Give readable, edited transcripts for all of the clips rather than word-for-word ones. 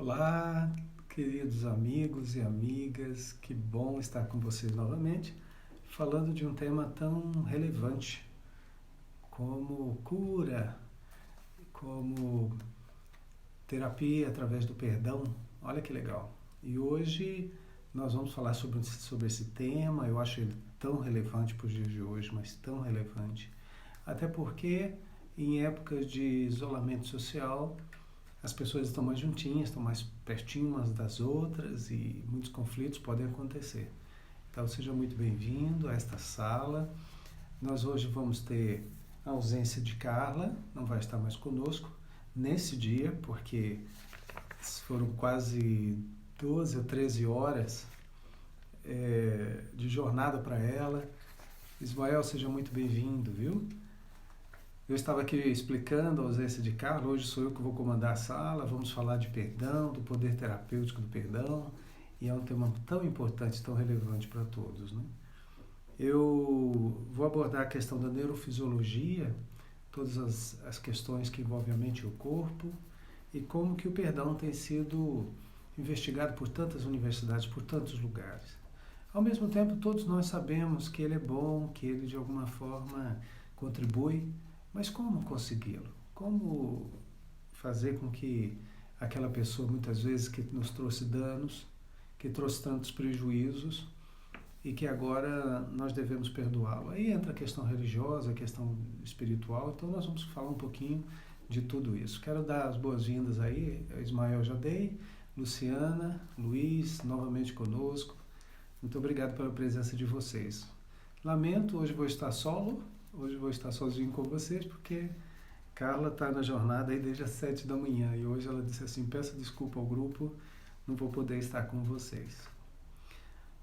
Olá, queridos amigos e amigas, que bom estar com vocês novamente, falando de um tema tão relevante como cura, como terapia através do perdão. Olha que legal! E hoje nós vamos falar sobre esse tema. Eu acho ele tão relevante para os dias de hoje, mas tão relevante, até porque em épocas de isolamento social as pessoas estão mais juntinhas, estão mais pertinho umas das outras e muitos conflitos podem acontecer. Então seja muito bem-vindo a esta sala. Nós hoje vamos ter a ausência de Carla, não vai estar mais conosco nesse dia, porque foram quase 12 ou 13 horas de jornada para ela. Ismael, seja muito bem-vindo, viu? Eu estava aqui explicando a ausência de Carla. Hoje sou eu que vou comandar a sala. Vamos falar de perdão, do poder terapêutico do perdão, e é um tema tão importante, tão relevante para todos, né? Eu vou abordar a questão da neurofisiologia, todas as questões que envolvem a mente e o corpo, e como que o perdão tem sido investigado por tantas universidades, por tantos lugares. Ao mesmo tempo, todos nós sabemos que ele é bom, que ele de alguma forma contribui, mas como consegui-lo? Como fazer com que aquela pessoa, muitas vezes, que nos trouxe danos, que trouxe tantos prejuízos e que agora nós devemos perdoá-lo? Aí entra a questão religiosa, a questão espiritual, então nós vamos falar um pouquinho de tudo isso. Quero dar as boas-vindas aí, Ismael já dei, Luciana, Luiz, novamente conosco. Muito obrigado pela presença de vocês. Lamento, hoje vou estar solo. Hoje vou estar sozinho com vocês, porque Carla está na jornada aí desde as 7 da manhã. E hoje ela disse assim, peço desculpa ao grupo, não vou poder estar com vocês.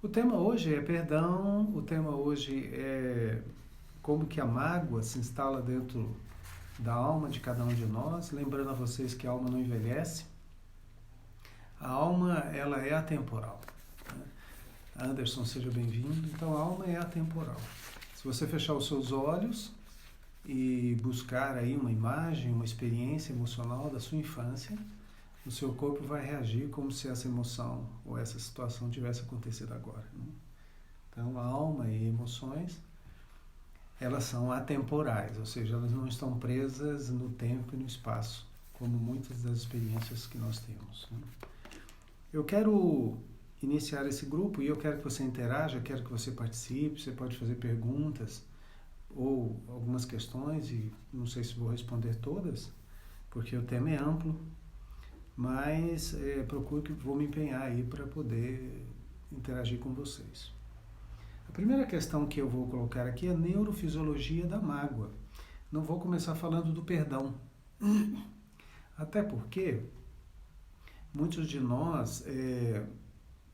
O tema hoje é perdão, o tema hoje é como que a mágoa se instala dentro da alma de cada um de nós. Lembrando a vocês que a alma não envelhece. A alma, ela é atemporal. Anderson, seja bem-vindo. Então, a alma é atemporal. Se você fechar os seus olhos e buscar aí uma imagem, uma experiência emocional da sua infância, o seu corpo vai reagir como se essa emoção ou essa situação tivesse acontecido agora, né? Então, a alma e emoções, elas são atemporais, ou seja, elas não estão presas no tempo e no espaço, como muitas das experiências que nós temos, né? Eu quero iniciar esse grupo e eu quero que você interaja, quero que você participe. Você pode fazer perguntas ou algumas questões, e não sei se vou responder todas, porque o tema é amplo, mas procuro que vou me empenhar aí para poder interagir com vocês. A primeira questão que eu vou colocar aqui é a neurofisiologia da mágoa. Não vou começar falando do perdão, até porque muitos de nós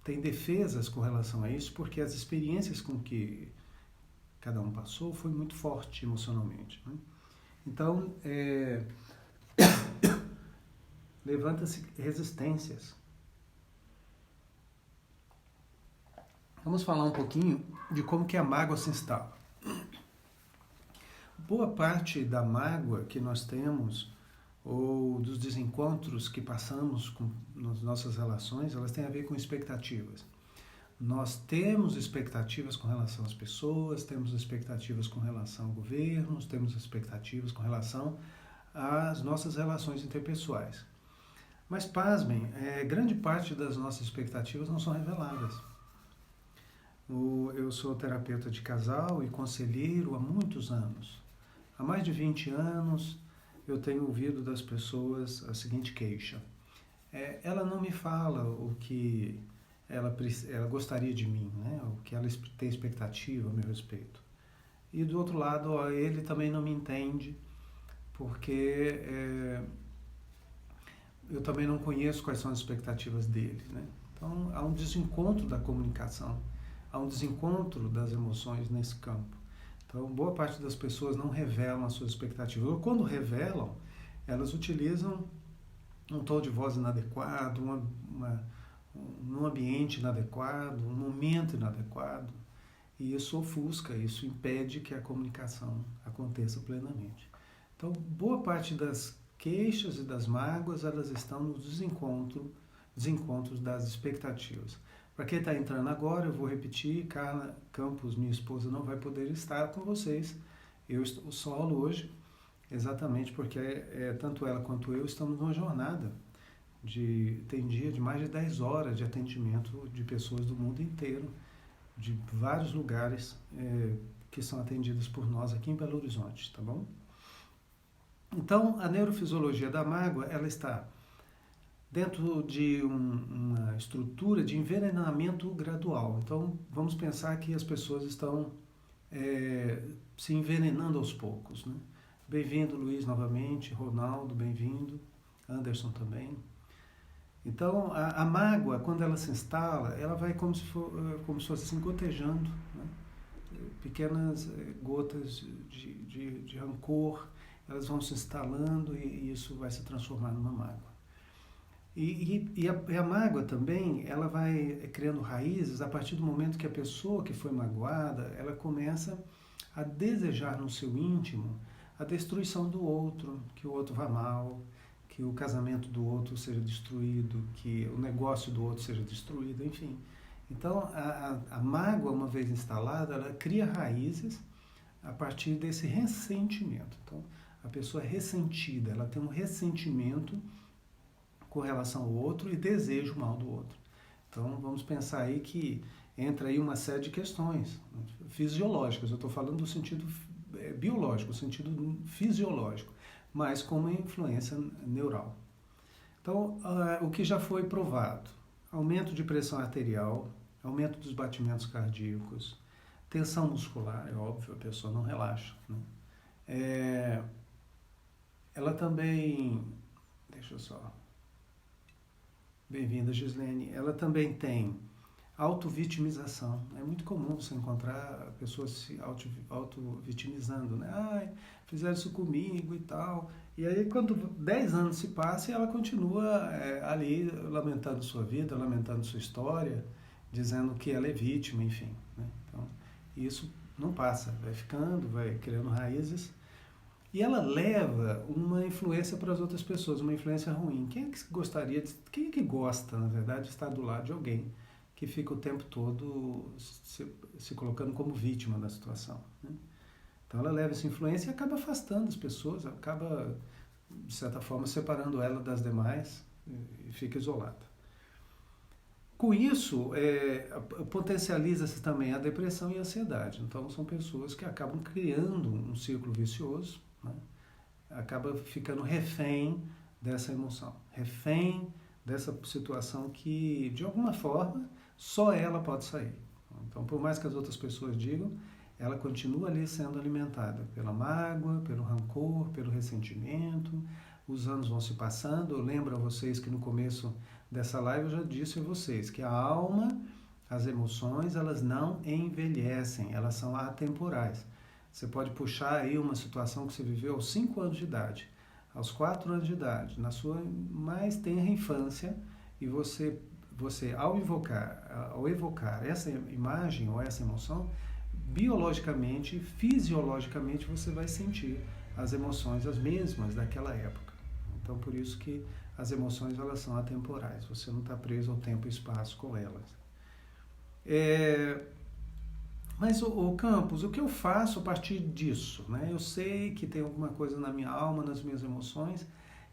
tem defesas com relação a isso, porque as experiências com que cada um passou foi muito forte emocionalmente, né? Então, levanta-se resistências. Vamos falar um pouquinho de como que a mágoa se instala. Boa parte da mágoa que nós temos, ou dos desencontros que passamos nas nossas relações, elas têm a ver com expectativas. Nós temos expectativas com relação às pessoas, temos expectativas com relação a governos, temos expectativas com relação às nossas relações interpessoais. Mas, pasmem, grande parte das nossas expectativas não são reveladas. Eu sou terapeuta de casal e conselheiro há muitos anos. Há mais de 20 anos, eu tenho ouvido das pessoas a seguinte queixa. Ela não me fala o que ela gostaria de mim, né? O que ela tem expectativa a meu respeito. E do outro lado, ele também não me entende, porque eu também não conheço quais são as expectativas dele, né? Então, há um desencontro da comunicação, há um desencontro das emoções nesse campo. Então, boa parte das pessoas não revelam as suas expectativas. Ou quando revelam, elas utilizam um tom de voz inadequado, um ambiente inadequado, um momento inadequado. E isso ofusca, isso impede que a comunicação aconteça plenamente. Então, boa parte das queixas e das mágoas, elas estão no desencontro desencontros das expectativas. Para quem está entrando agora, eu vou repetir, Carla Campos, minha esposa, não vai poder estar com vocês. Eu estou solo hoje, exatamente porque tanto ela quanto eu estamos numa jornada tem dia de mais de 10 horas de atendimento de pessoas do mundo inteiro, de vários lugares que são atendidas por nós aqui em Belo Horizonte, tá bom? Então, a neurofisiologia da mágoa, ela está dentro de uma estrutura de envenenamento gradual. Então, vamos pensar que as pessoas estão se envenenando aos poucos, né? Bem-vindo, Luiz, novamente, Ronaldo, bem-vindo, Anderson também. Então, a mágoa, quando ela se instala, ela vai como se fosse assim, gotejando, né? Pequenas gotas de rancor, elas vão se instalando e isso vai se transformar numa mágoa. E a mágoa também, ela vai criando raízes a partir do momento que a pessoa que foi magoada, ela começa a desejar no seu íntimo a destruição do outro, que o outro vá mal, que o casamento do outro seja destruído, que o negócio do outro seja destruído, enfim. Então, a mágoa, uma vez instalada, ela cria raízes a partir desse ressentimento. Então, a pessoa é ressentida, ela tem um ressentimento com relação ao outro e deseja o mal do outro. Então, vamos pensar aí que entra aí uma série de questões fisiológicas. Eu estou falando do sentido biológico, o sentido fisiológico, mas com uma influência neural. Então, o que já foi provado: aumento de pressão arterial, aumento dos batimentos cardíacos, tensão muscular, é óbvio, a pessoa não relaxa, né? Ela também, deixa eu só, bem-vinda, Gislene, ela também tem autovitimização. É muito comum você encontrar pessoas se auto-vitimizando, né? Ai, fizeram isso comigo e tal. E aí, quando 10 anos se passam, ela continua ali lamentando sua vida, lamentando sua história, dizendo que ela é vítima, enfim, né? Então, isso não passa, vai ficando, vai criando raízes. E ela leva uma influência para as outras pessoas, uma influência ruim. Quem é que gosta, na verdade, de estar do lado de alguém que fica o tempo todo se colocando como vítima da situação, né? Então ela leva essa influência e acaba afastando as pessoas, acaba, de certa forma, separando ela das demais e fica isolada. Com isso, potencializa-se também a depressão e a ansiedade. Então são pessoas que acabam criando um círculo vicioso, né? Acaba ficando refém dessa emoção, refém dessa situação que, de alguma forma, só ela pode sair. Então, por mais que as outras pessoas digam, ela continua ali sendo alimentada pela mágoa, pelo rancor, pelo ressentimento. Os anos vão se passando. Eu lembro a vocês que no começo dessa live eu já disse a vocês que a alma, as emoções, elas não envelhecem, elas são atemporais. Você pode puxar aí uma situação que você viveu aos 5 anos de idade, aos 4 anos de idade, na sua mais tenra infância, e você ao evocar essa imagem ou essa emoção, biologicamente, fisiologicamente, você vai sentir as emoções as mesmas daquela época. Então, por isso que as emoções, elas são atemporais. Você não está preso ao tempo e espaço com elas. Mas, Campos, o que eu faço a partir disso, né? Eu sei que tem alguma coisa na minha alma, nas minhas emoções,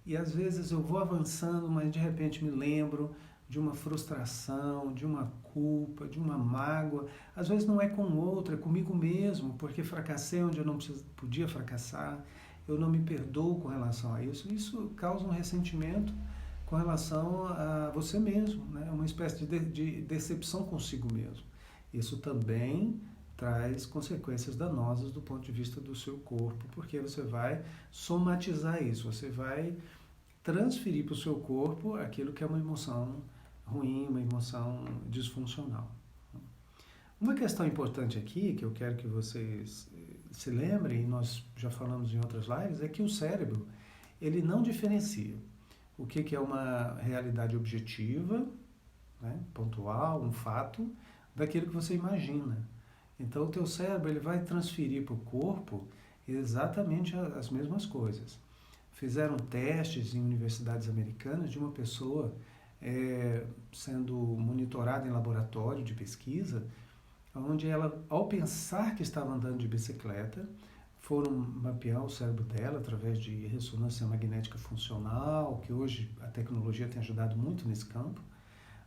e às vezes eu vou avançando, mas de repente me lembro de uma frustração, de uma culpa, de uma mágoa. Às vezes não é com o outro, é comigo mesmo, porque fracassei onde eu não podia fracassar, eu não me perdoo com relação a isso. Isso causa um ressentimento com relação a você mesmo, né? Uma espécie de decepção consigo mesmo. Isso também traz consequências danosas do ponto de vista do seu corpo, porque você vai somatizar isso, você vai transferir para o seu corpo aquilo que é uma emoção ruim, uma emoção disfuncional. Uma questão importante aqui, que eu quero que vocês se lembrem, e nós já falamos em outras lives, é que o cérebro, ele não diferencia o que é uma realidade objetiva, né, pontual, um fato, daquilo que você imagina. Então o teu cérebro, ele vai transferir para o corpo exatamente as mesmas coisas. Fizeram testes em universidades americanas de uma pessoa sendo monitorada em laboratório de pesquisa, onde ela, ao pensar que estava andando de bicicleta, foram mapear o cérebro dela através de ressonância magnética funcional, que hoje a tecnologia tem ajudado muito nesse campo.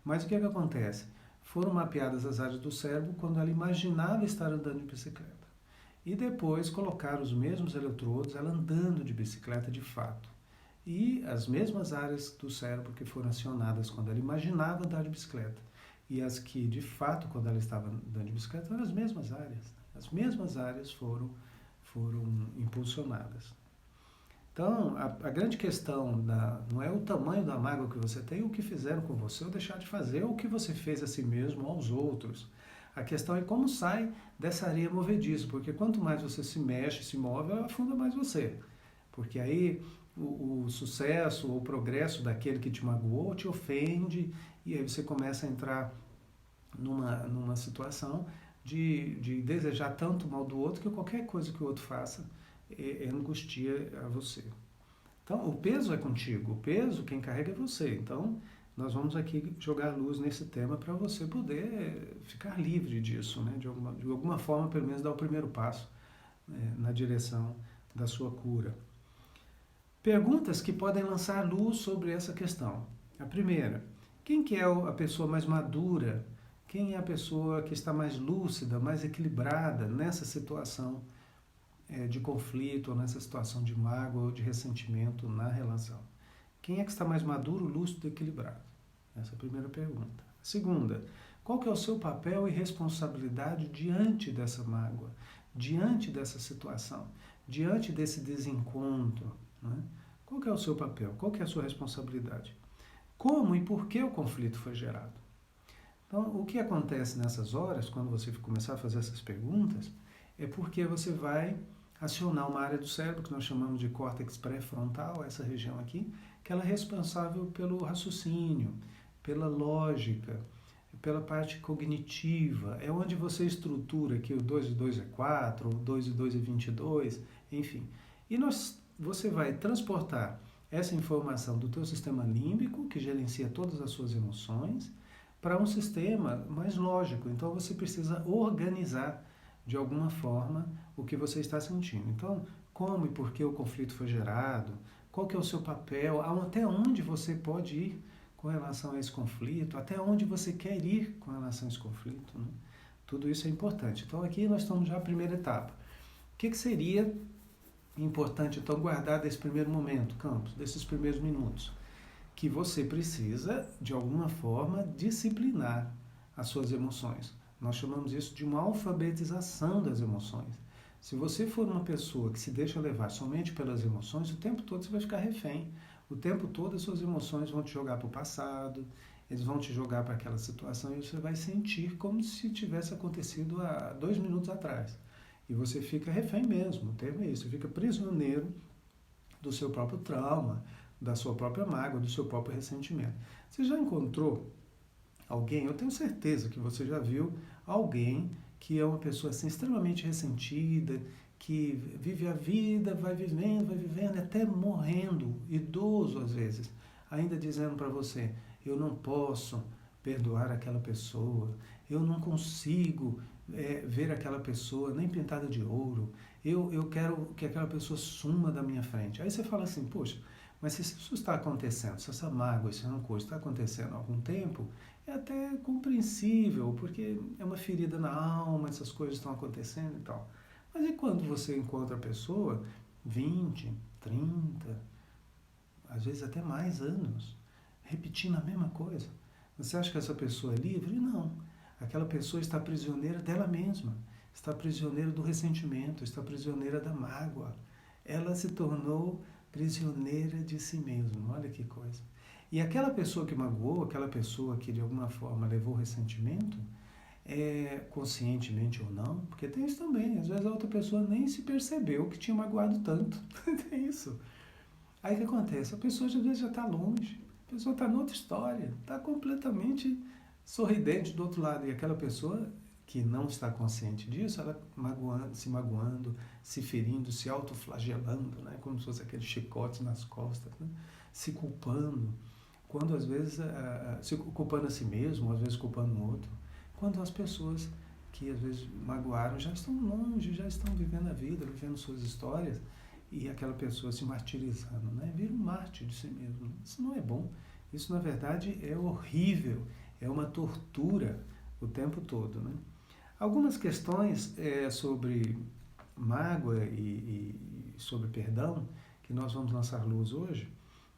Mas o que acontece? Foram mapeadas as áreas do cérebro quando ela imaginava estar andando de bicicleta. E depois colocaram os mesmos eletrodos, ela andando de bicicleta de fato. E as mesmas áreas do cérebro que foram acionadas quando ela imaginava andar de bicicleta. E as que, de fato, quando ela estava andando de bicicleta, eram as mesmas áreas. As mesmas áreas foram impulsionadas. Então, a grande questão não é o tamanho da mágoa que você tem, o que fizeram com você, ou deixar de fazer, ou o que você fez a si mesmo ou aos outros. A questão é como sai dessa areia movediça, porque quanto mais você se mexe, se move, ela afunda mais você. Porque aí o sucesso ou o progresso daquele que te magoou te ofende, e aí você começa a entrar numa situação de desejar tanto mal do outro que qualquer coisa que o outro faça angustia a você. Então, o peso é contigo, o peso quem carrega é você. Então, nós vamos aqui jogar luz nesse tema para você poder ficar livre disso, né? De alguma forma, pelo menos, dar o primeiro passo, né, na direção da sua cura. Perguntas que podem lançar luz sobre essa questão. A primeira, quem que é a pessoa mais madura? Quem é a pessoa que está mais lúcida, mais equilibrada nessa situação de conflito, ou nessa situação de mágoa ou de ressentimento na relação? Quem é que está mais maduro, lúcido e equilibrado? Essa é a primeira pergunta. A segunda, qual que é o seu papel e responsabilidade diante dessa mágoa, diante dessa situação, diante desse desencontro, né? Qual que é o seu papel? Qual que é a sua responsabilidade? Como e por que o conflito foi gerado? Então, o que acontece nessas horas, quando você começar a fazer essas perguntas, é porque você vai acionar uma área do cérebro que nós chamamos de córtex pré-frontal, essa região aqui, que ela é responsável pelo raciocínio, pela lógica, pela parte cognitiva. É onde você estrutura que o 2 e 2 é 4, o 2 e 2 é 22, enfim. E você vai transportar essa informação do teu sistema límbico, que gerencia todas as suas emoções, para um sistema mais lógico. Então você precisa organizar de alguma forma o que você está sentindo. Então, como e por que o conflito foi gerado, qual que é o seu papel, até onde você pode ir com relação a esse conflito, até onde você quer ir com relação a esse conflito, né? Tudo isso é importante. Então aqui nós estamos já na primeira etapa. O que seria importante então guardar desse primeiro momento, Campos, desses primeiros minutos? Que você precisa, de alguma forma, disciplinar as suas emoções. Nós chamamos isso de uma alfabetização das emoções. Se você for uma pessoa que se deixa levar somente pelas emoções, o tempo todo você vai ficar refém. O tempo todo as suas emoções vão te jogar para o passado, eles vão te jogar para aquela situação e você vai sentir como se tivesse acontecido há 2 minutos atrás. E você fica refém mesmo, o termo é isso, você fica prisioneiro do seu próprio trauma, da sua própria mágoa, do seu próprio ressentimento. Você já encontrou alguém, eu tenho certeza que você já viu alguém que é uma pessoa assim, extremamente ressentida, que vive a vida, vai vivendo, até morrendo, idoso às vezes, ainda dizendo para você, eu não posso perdoar aquela pessoa, eu não consigo ver aquela pessoa nem pintada de ouro, eu quero que aquela pessoa suma da minha frente. Aí você fala assim, poxa, mas se isso está acontecendo, se essa mágoa, esse rancor está acontecendo há algum tempo, é até compreensível, porque é uma ferida na alma, essas coisas estão acontecendo e tal. Mas e quando você encontra a pessoa 20, 30, às vezes até mais anos, repetindo a mesma coisa? Você acha que essa pessoa é livre? Não. Aquela pessoa está prisioneira dela mesma, está prisioneira do ressentimento, está prisioneira da mágoa. Ela se tornou prisioneira de si mesma. Olha que coisa. E aquela pessoa que magoou, aquela pessoa que de alguma forma levou ressentimento, conscientemente ou não, porque tem isso também, às vezes a outra pessoa nem se percebeu que tinha magoado tanto. Tem isso. Aí o que acontece? A pessoa às vezes já está longe, a pessoa está noutra história, está completamente sorridente do outro lado, e aquela pessoa que não está consciente disso, ela se magoando, se ferindo, se autoflagelando, né? Como se fosse aquele chicote nas costas, né? Se culpando, quando às vezes se culpando a si mesmo, às vezes culpando o outro, quando as pessoas que às vezes magoaram já estão longe, já estão vivendo a vida, vivendo suas histórias, e aquela pessoa se martirizando, né? Vira um mártir de si mesmo. Isso não é bom. Isso, na verdade, é horrível. É uma tortura o tempo todo, né? Algumas questões sobre mágoa e sobre perdão, que nós vamos lançar luz hoje,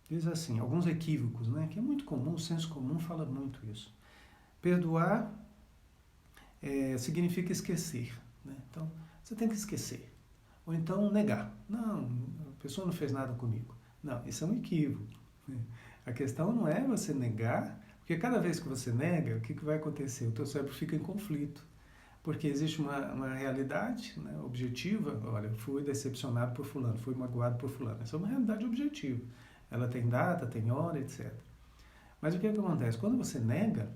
diz assim, alguns equívocos, né? Que é muito comum, o senso comum fala muito isso. Perdoar significa esquecer, né? Então, você tem que esquecer. Ou então negar. Não, a pessoa não fez nada comigo. Não, isso é um equívoco. A questão não é você negar, porque cada vez que você nega, o que vai acontecer? O teu cérebro fica em conflito. Porque existe uma realidade, né, objetiva. Olha, eu fui decepcionado por fulano, fui magoado por fulano. Essa é uma realidade objetiva. Ela tem data, tem hora, etc. Mas o que acontece? Quando você nega,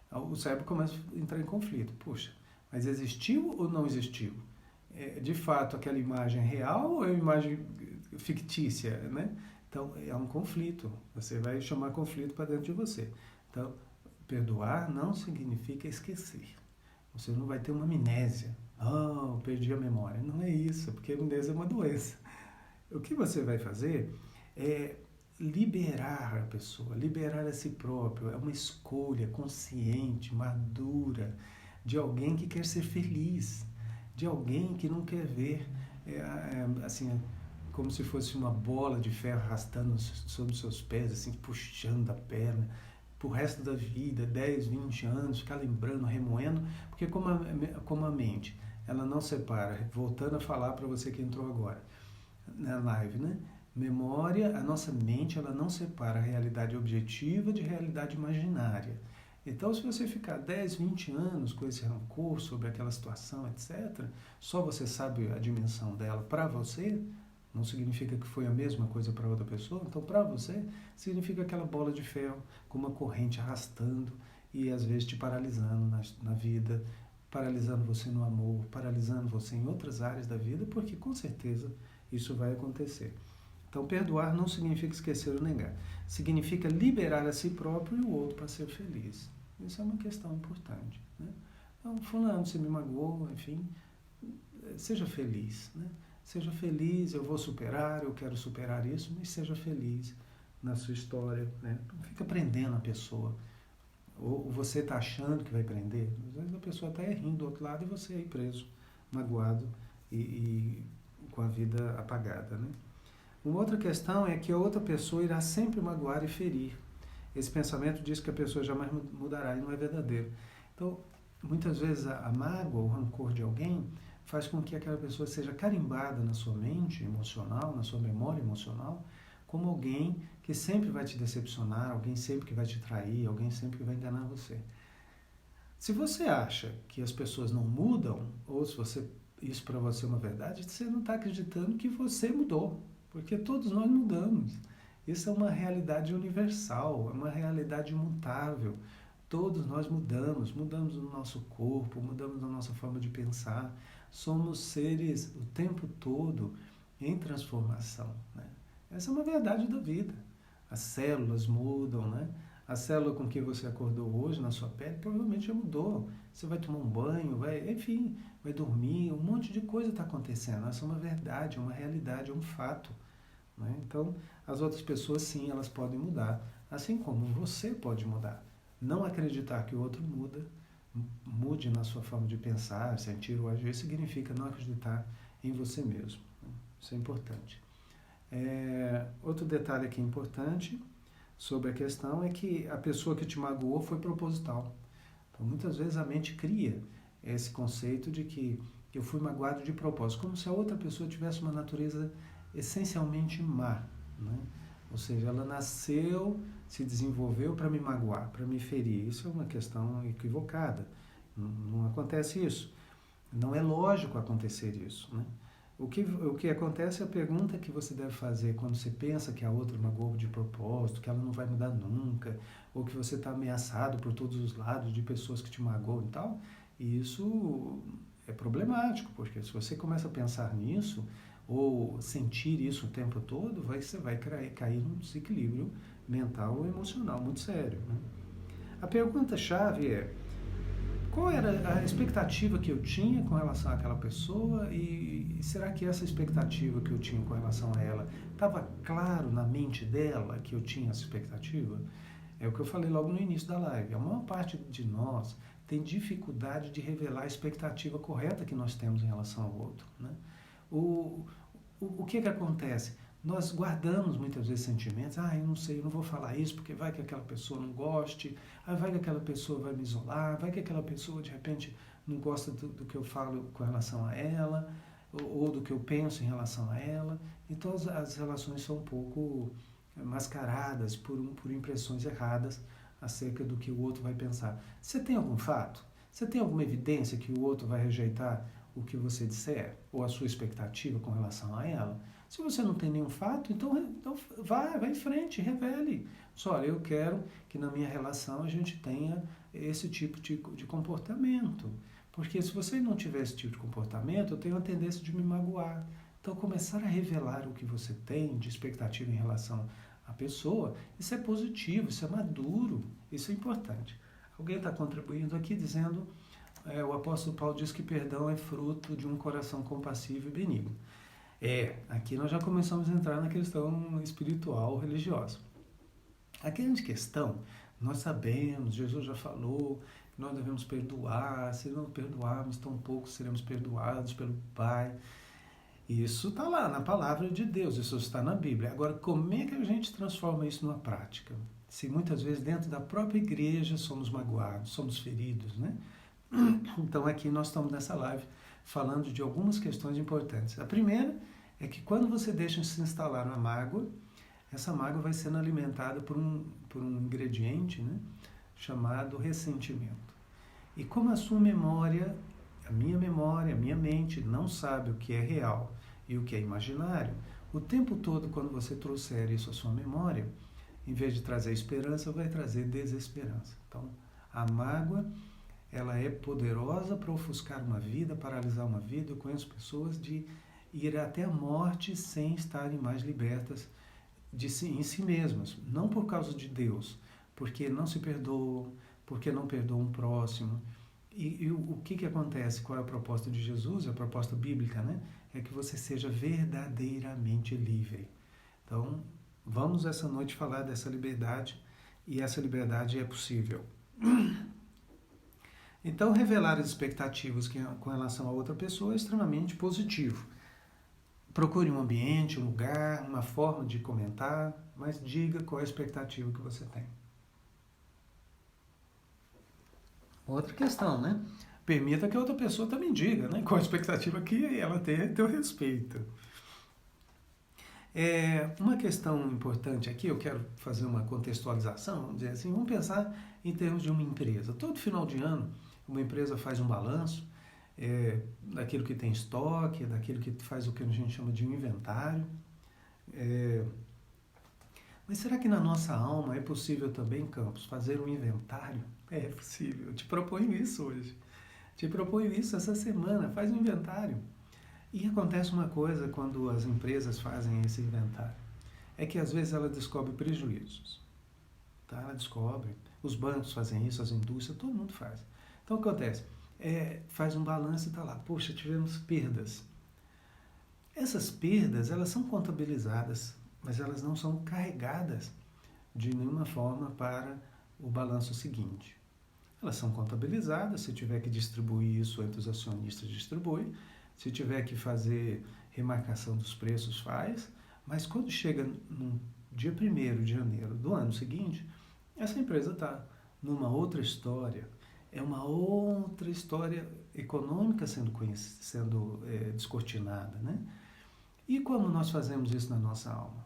o cérebro começa a entrar em conflito. Puxa, mas existiu ou não existiu? De fato aquela imagem é real ou é uma imagem fictícia, né? Então é um conflito, você vai chamar conflito para dentro de você. Então, perdoar não significa esquecer. Você não vai ter uma amnésia. Eu perdi a memória. Não é isso, porque a amnésia é uma doença. O que você vai fazer é liberar a pessoa, liberar a si próprio. É uma escolha consciente, madura, de alguém que quer ser feliz, de alguém que não quer ver assim, como se fosse uma bola de ferro arrastando sobre os seus pés, assim, puxando a perna, pro resto da vida, 10, 20 anos, ficar lembrando, remoendo, porque como a mente, ela não separa, voltando a falar para você que entrou agora na live, né? Memória, a nossa mente, ela não separa a realidade objetiva de realidade imaginária. Então, se você ficar 10, 20 anos com esse rancor sobre aquela situação, etc., só você sabe a dimensão dela para você, não significa que foi a mesma coisa para outra pessoa. Então, para você, significa aquela bola de ferro com uma corrente arrastando e, às vezes, te paralisando na vida, paralisando você no amor, paralisando você em outras áreas da vida, porque, com certeza, isso vai acontecer. Então, perdoar não significa esquecer ou negar. Significa liberar a si próprio e o outro para ser feliz. Isso é uma questão importante, né? Então, fulano, você me magoou, enfim, seja feliz, né? Seja feliz, eu vou superar, eu quero superar isso, mas seja feliz na sua história, né? Não fica prendendo a pessoa. Ou você está achando que vai prender. Às vezes a pessoa está rindo do outro lado e você aí preso, magoado e com a vida apagada, né? Uma outra questão é que a outra pessoa irá sempre magoar e ferir. Esse pensamento diz que a pessoa jamais mudará e não é verdadeiro. Então, muitas vezes a mágoa, o rancor de alguém faz com que aquela pessoa seja carimbada na sua mente emocional, na sua memória emocional, como alguém que sempre vai te decepcionar, alguém sempre que vai te trair, alguém sempre que vai enganar você. Se você acha que as pessoas não mudam, ou se isso para você é uma verdade, você não está acreditando que você mudou. Porque todos nós mudamos. Isso é uma realidade universal, é uma realidade imutável. Todos nós mudamos no nosso corpo, mudamos na nossa forma de pensar. Somos seres o tempo todo em transformação, né? Essa é uma verdade da vida. As células mudam, né? A célula com que você acordou hoje na sua pele provavelmente já mudou. Você vai tomar um banho, enfim, vai dormir, um monte de coisa está acontecendo. Essa é uma verdade, uma realidade, um fato, né? Então, as outras pessoas sim, elas podem mudar, assim como você pode mudar. Não acreditar que o outro mude na sua forma de pensar, sentir ou agir, significa não acreditar em você mesmo, né? Isso é importante. Outro detalhe aqui importante sobre a questão é que a pessoa que te magoou foi proposital. Então, muitas vezes a mente cria esse conceito de que eu fui magoado de propósito, como se a outra pessoa tivesse uma natureza essencialmente má, né? Ou seja, ela nasceu, se desenvolveu para me magoar, para me ferir. Isso é uma questão equivocada. Não acontece isso. Não é lógico acontecer isso, né? O que acontece é a pergunta que você deve fazer quando você pensa que a outra magoou de propósito, que ela não vai mudar nunca, ou que você está ameaçado por todos os lados de pessoas que te magoam e tal. E isso é problemático, porque se você começa a pensar nisso, ou sentir isso o tempo todo, você vai cair num desequilíbrio mental ou emocional muito sério, né? A pergunta-chave é: qual era a expectativa que eu tinha com relação àquela pessoa e será que essa expectativa que eu tinha com relação a ela estava claro na mente dela que eu tinha essa expectativa? É o que eu falei logo no início da live. A maior parte de nós tem dificuldade de revelar a expectativa correta que nós temos em relação ao outro, né? O, o que acontece? Nós guardamos muitas vezes sentimentos. Eu não sei, eu não vou falar isso porque vai que aquela pessoa não goste, vai que aquela pessoa vai me isolar, vai que aquela pessoa de repente não gosta do que eu falo com relação a ela, ou do que eu penso em relação a ela. Então as relações são um pouco mascaradas por impressões erradas acerca do que o outro vai pensar. Você tem algum fato? Você tem alguma evidência que o outro vai rejeitar o que você disser? Ou a sua expectativa com relação a ela? Se você não tem nenhum fato, então vai em frente, revele. Só, olha, eu quero que na minha relação a gente tenha esse tipo de comportamento. Porque se você não tiver esse tipo de comportamento, eu tenho a tendência de me magoar. Então, começar a revelar o que você tem de expectativa em relação à pessoa, isso é positivo, isso é maduro, isso é importante. Alguém está contribuindo aqui dizendo, o apóstolo Paulo diz que perdão é fruto de um coração compassivo e benigno. Aqui nós já começamos a entrar na questão espiritual, religiosa. A grande questão, nós sabemos, Jesus já falou, que nós devemos perdoar, se não perdoarmos, tampouco seremos perdoados pelo Pai. Isso está lá na palavra de Deus, isso está na Bíblia. Agora, como é que a gente transforma isso numa prática? Se muitas vezes dentro da própria igreja somos magoados, somos feridos, né? Então aqui nós estamos nessa live falando de algumas questões importantes. A primeira é que quando você deixa se instalar uma mágoa, essa mágoa vai sendo alimentada por um ingrediente, né, chamado ressentimento. E como a sua memória, a minha mente não sabe o que é real e o que é imaginário, o tempo todo quando você trouxer isso à sua memória, em vez de trazer esperança, vai trazer desesperança. Então, a mágoa, ela é poderosa para ofuscar uma vida, paralisar uma vida. Eu conheço pessoas de ir até a morte sem estarem mais libertas em si mesmas. Não por causa de Deus, porque não se perdoam, porque não perdoam o próximo. E o que acontece? Qual é a proposta de Jesus? A proposta bíblica, né? É que você seja verdadeiramente livre. Então, vamos essa noite falar dessa liberdade, e essa liberdade é possível. Então, revelar as expectativas com relação a outra pessoa é extremamente positivo. Procure um ambiente, um lugar, uma forma de comentar, mas diga qual é a expectativa que você tem. Outra questão, né? Permita que a outra pessoa também diga, né? Qual a expectativa que ela tem a teu respeito. Uma questão importante aqui, eu quero fazer uma contextualização, vamos dizer assim, vamos pensar em termos de uma empresa. Todo final de ano, uma empresa faz um balanço daquilo que tem estoque, daquilo que faz o que a gente chama de um inventário. Mas será que na nossa alma é possível também, Campos, fazer um inventário? É possível, eu te proponho isso hoje. Te proponho isso essa semana, faz um inventário. E acontece uma coisa quando as empresas fazem esse inventário, é que às vezes ela descobre prejuízos. Tá? Ela descobre, os bancos fazem isso, as indústrias, todo mundo faz. Então o que acontece? Faz um balanço e está lá, poxa, tivemos perdas. Essas perdas, elas são contabilizadas, mas elas não são carregadas de nenhuma forma para o balanço seguinte. Elas são contabilizadas, se tiver que distribuir isso entre os acionistas, distribui. Se tiver que fazer remarcação dos preços, faz. Mas quando chega no dia 1º de janeiro do ano seguinte, essa empresa está numa outra história. É uma outra história econômica sendo descortinada, né? E como nós fazemos isso na nossa alma?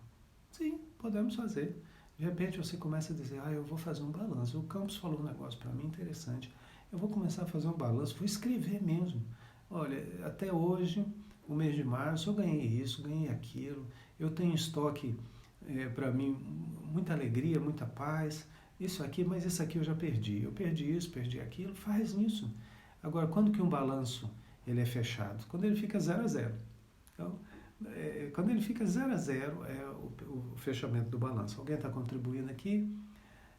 Sim, podemos fazer. De repente você começa a dizer, eu vou fazer um balanço. O Campos falou um negócio para mim interessante. Eu vou começar a fazer um balanço, vou escrever mesmo. Olha, até hoje, o mês de março, eu ganhei isso, ganhei aquilo. Eu tenho estoque para mim, muita alegria, muita paz. Isso aqui, mas isso aqui eu já perdi. Eu perdi isso, perdi aquilo. Faz isso. Agora, quando que um balanço ele é fechado? Quando ele fica 0 a 0. Então, quando ele fica 0-0, é o fechamento do balanço. Alguém está contribuindo aqui?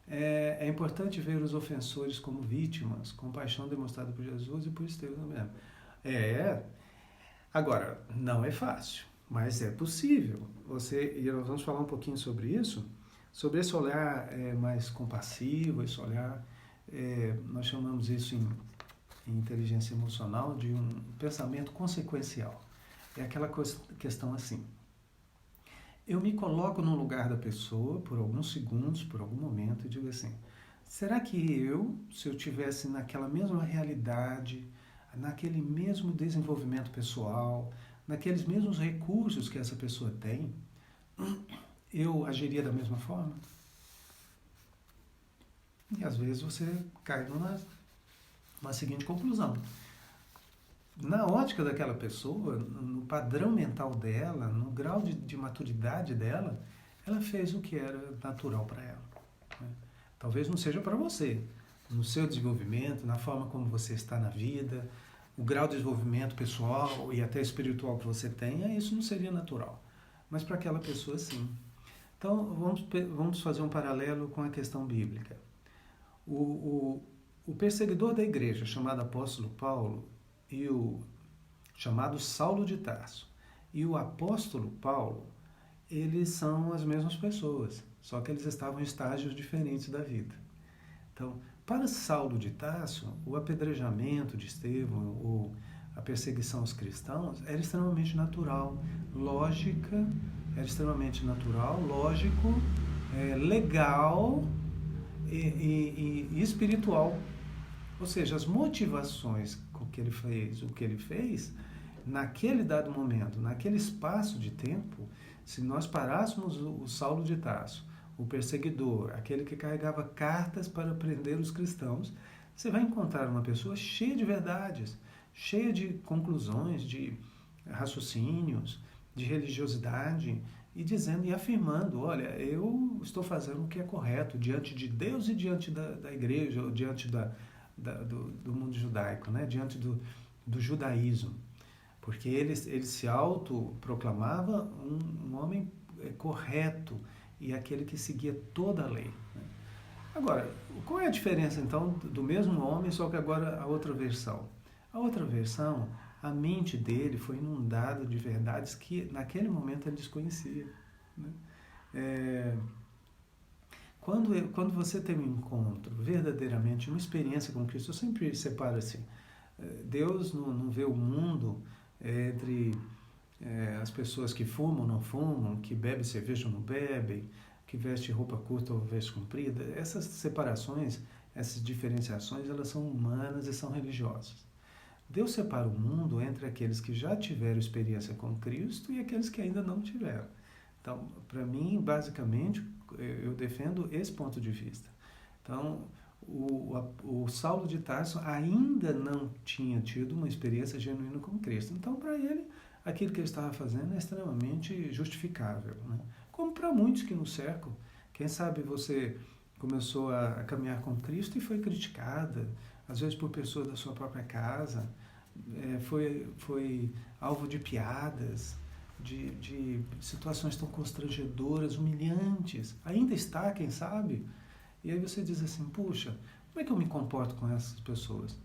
É importante ver os ofensores como vítimas, compaixão demonstrada por Jesus e por Estevão mesmo. Agora, não é fácil, mas é possível. E nós vamos falar um pouquinho sobre isso, sobre esse olhar mais compassivo, esse olhar, nós chamamos isso em inteligência emocional de um pensamento consequencial. É aquela questão assim, eu me coloco no lugar da pessoa por alguns segundos, por algum momento, e digo assim, será que se eu tivesse naquela mesma realidade, naquele mesmo desenvolvimento pessoal, naqueles mesmos recursos que essa pessoa tem, eu agiria da mesma forma? E às vezes você cai numa seguinte conclusão. Na ótica daquela pessoa, no padrão mental dela, no grau de maturidade dela, ela fez o que era natural para ela. Né? Talvez não seja para você, no seu desenvolvimento, na forma como você está na vida, o grau de desenvolvimento pessoal e até espiritual que você tenha, isso não seria natural. Mas para aquela pessoa, sim. Então, vamos fazer um paralelo com a questão bíblica. O perseguidor da igreja, chamado apóstolo Paulo, e o chamado Saulo de Tarso, e o apóstolo Paulo, eles são as mesmas pessoas, só que eles estavam em estágios diferentes da vida. Então, para Saulo de Tarso, o apedrejamento de Estevão, ou a perseguição aos cristãos, era extremamente natural, lógico, legal e espiritual. Ou seja, as motivações com que ele fez o que ele fez, naquele dado momento, naquele espaço de tempo, se nós parássemos o Saulo de Tarso, o perseguidor, aquele que carregava cartas para prender os cristãos, você vai encontrar uma pessoa cheia de verdades, cheia de conclusões, de raciocínios, de religiosidade, e afirmando, olha, eu estou fazendo o que é correto diante de Deus e diante da igreja, ou diante do mundo judaico, né? Diante do judaísmo. Porque ele se autoproclamava um homem correto e aquele que seguia toda a lei. Né? Agora, qual é a diferença então do mesmo homem, só que agora a outra versão? A outra versão, a mente dele foi inundada de verdades que naquele momento ele desconhecia. Né? Quando você tem um encontro, verdadeiramente, uma experiência com Cristo, eu sempre separo assim, Deus não vê o mundo entre as pessoas que fumam ou não fumam, que bebem cerveja ou não bebem, que veste roupa curta ou veste comprida. Essas separações, essas diferenciações, elas são humanas e são religiosas. Deus separa o mundo entre aqueles que já tiveram experiência com Cristo e aqueles que ainda não tiveram. Então, para mim, basicamente, eu defendo esse ponto de vista. Então, o Saulo de Tarso ainda não tinha tido uma experiência genuína com Cristo. Então, para ele, aquilo que ele estava fazendo é extremamente justificável. Né? Como para muitos que nos cercam. Quem sabe você começou a caminhar com Cristo e foi criticada, às vezes por pessoas da sua própria casa, foi alvo de piadas, de situações tão constrangedoras, humilhantes. Ainda está, quem sabe? E aí você diz assim, puxa, como é que eu me comporto com essas pessoas?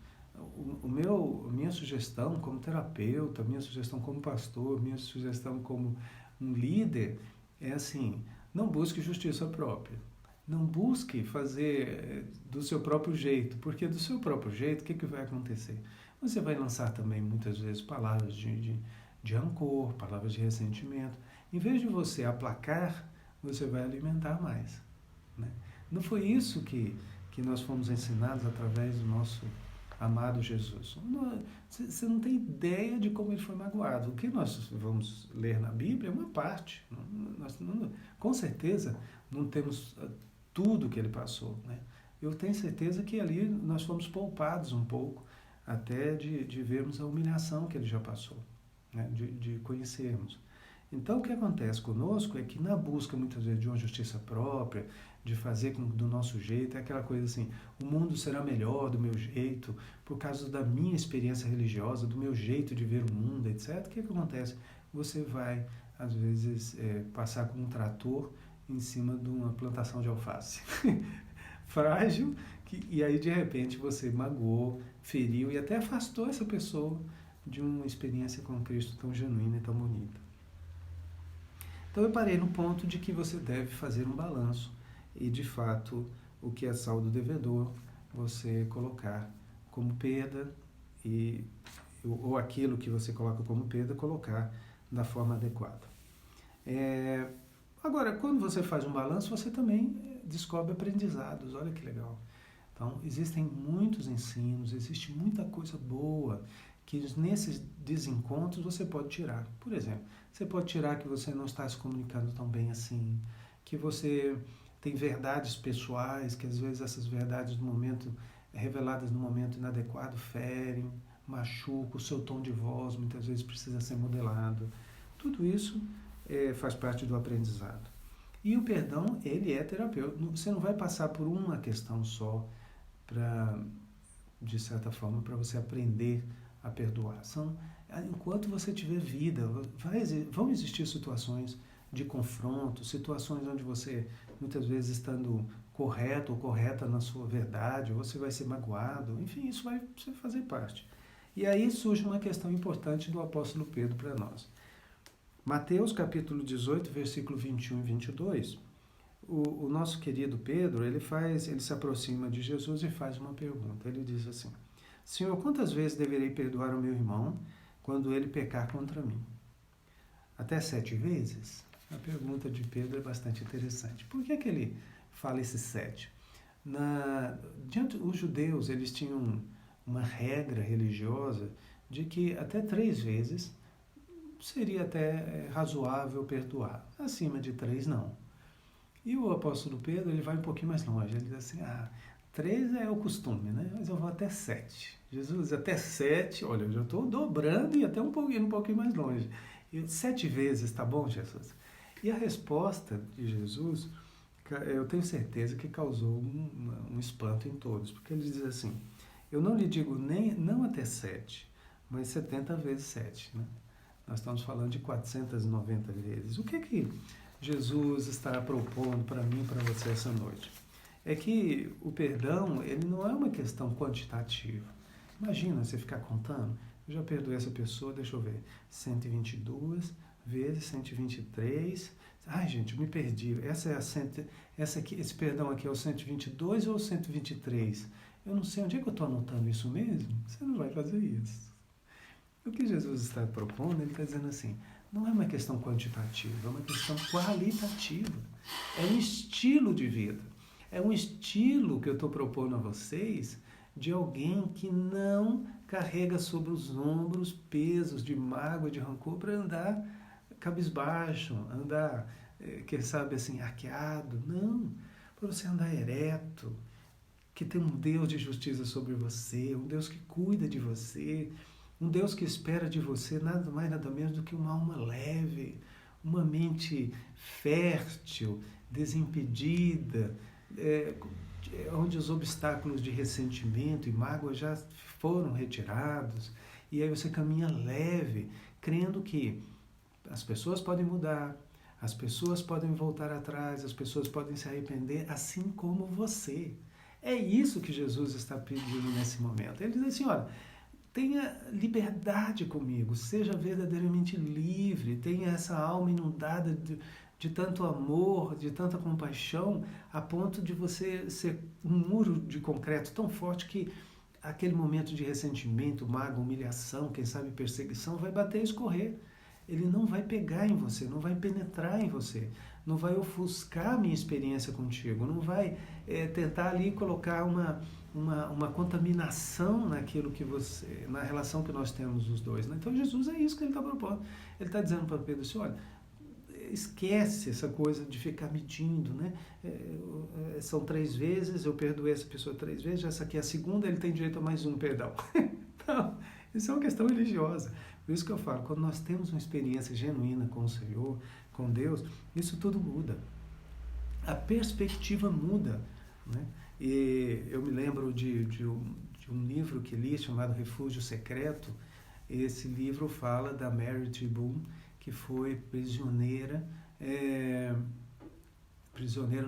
Minha sugestão como terapeuta, minha sugestão como pastor, minha sugestão como um líder é assim, não busque justiça própria. Não busque fazer do seu próprio jeito, porque do seu próprio jeito, o que vai acontecer? Você vai lançar também, muitas vezes, palavras de rancor, palavras de ressentimento. Em vez de você aplacar, você vai alimentar mais. Né? Não foi isso que nós fomos ensinados através do nosso amado Jesus. Você não tem ideia de como ele foi magoado. O que nós vamos ler na Bíblia é uma parte. Com certeza, não temos tudo que ele passou. Né? Eu tenho certeza que ali nós fomos poupados um pouco, até de vermos a humilhação que ele já passou, né? de conhecermos. Então, o que acontece conosco é que na busca, muitas vezes, de uma justiça própria, de fazer do nosso jeito, é aquela coisa assim, o mundo será melhor do meu jeito, por causa da minha experiência religiosa, do meu jeito de ver o mundo, etc. O que acontece? você vai, às vezes, passar com um trator em cima de uma plantação de alface. Frágil, e aí de repente você magoou, feriu e até afastou essa pessoa de uma experiência com Cristo tão genuína e tão bonita. Então eu parei no ponto de que você deve fazer um balanço e, de fato, o que é saldo devedor, você colocar como perda ou aquilo que você coloca como perda, colocar da forma adequada. Agora, quando você faz um balanço, você também descobre aprendizados, olha que legal. Então, existem muitos ensinos, existe muita coisa boa que nesses desencontros você pode tirar. Por exemplo, você pode tirar que você não está se comunicando tão bem assim, que você tem verdades pessoais, que às vezes essas verdades no momento, reveladas no momento inadequado, ferem, machucam, o seu tom de voz muitas vezes precisa ser modelado. Tudo isso faz parte do aprendizado. E o perdão, ele é terapêutico. Você não vai passar por uma questão só de certa forma, para você aprender a perdoar. Enquanto você tiver vida, vão existir situações de confronto, situações onde você, muitas vezes, estando correto ou correta na sua verdade, você vai ser magoado, enfim, isso vai fazer parte. E aí surge uma questão importante do apóstolo Pedro para nós. Mateus capítulo 18, versículo 21 e 22, o nosso querido Pedro, ele se aproxima de Jesus e faz uma pergunta. Ele diz assim: Senhor, quantas vezes deverei perdoar o meu irmão quando ele pecar contra mim? Até 7 vezes? A pergunta de Pedro é bastante interessante. Por que ele fala esses 7? Os judeus, eles tinham uma regra religiosa de que até 3 vezes seria até razoável perdoar. Acima de 3, não. E o apóstolo Pedro, ele vai um pouquinho mais longe. Ele diz assim, 3 é o costume, né? Mas eu vou até 7. Jesus, até 7, olha, eu já estou dobrando e até um pouquinho mais longe. 7 vezes, tá bom, Jesus? E a resposta de Jesus, eu tenho certeza que causou um espanto em todos, porque ele diz assim, eu não lhe digo não até 7, mas 70 vezes 7, né? Nós estamos falando de 490 vezes. O que Jesus está propondo para mim e para você essa noite? É que o perdão, ele não é uma questão quantitativa. Imagina você ficar contando, eu já perdoei essa pessoa, deixa eu ver, 122 vezes 123. Ai, gente, eu me perdi. Esse perdão aqui é o 122 ou o 123? Eu não sei onde é que eu estou anotando isso mesmo. Você não vai fazer isso. O que Jesus está propondo, ele está dizendo assim, não é uma questão quantitativa, é uma questão qualitativa. É um estilo de vida. É um estilo que eu estou propondo a vocês de alguém que não carrega sobre os ombros pesos de mágoa, de rancor, para andar cabisbaixo, andar, quem sabe assim, arqueado. Não, para você andar ereto, que tem um Deus de justiça sobre você, um Deus que cuida de você, um Deus que espera de você nada mais, nada menos do que uma alma leve, uma mente fértil, desimpedida, onde os obstáculos de ressentimento e mágoa já foram retirados. E aí você caminha leve, crendo que as pessoas podem mudar, as pessoas podem voltar atrás, as pessoas podem se arrepender, assim como você. É isso que Jesus está pedindo nesse momento. Ele diz assim, olha, tenha liberdade comigo, seja verdadeiramente livre, tenha essa alma inundada de tanto amor, de tanta compaixão, a ponto de você ser um muro de concreto tão forte que aquele momento de ressentimento, mágoa, humilhação, quem sabe perseguição, vai bater e escorrer. Ele não vai pegar em você, não vai penetrar em você, não vai ofuscar a minha experiência contigo, não vai tentar ali colocar uma contaminação naquilo que você, na relação que nós temos os dois. Né? Então Jesus é isso que ele está propondo. Ele está dizendo para Pedro assim, olha, esquece essa coisa de ficar medindo, né? São 3 vezes, eu perdoei essa pessoa 3 vezes, essa aqui é a segunda, ele tem direito a mais um perdão. Não, isso é uma questão religiosa. Por isso que eu falo, quando nós temos uma experiência genuína com o Senhor, com Deus, isso tudo muda. A perspectiva muda, né? E eu me lembro de um livro que li chamado Refúgio Secreto. Esse livro fala da Mary T. Boone, que foi prisioneira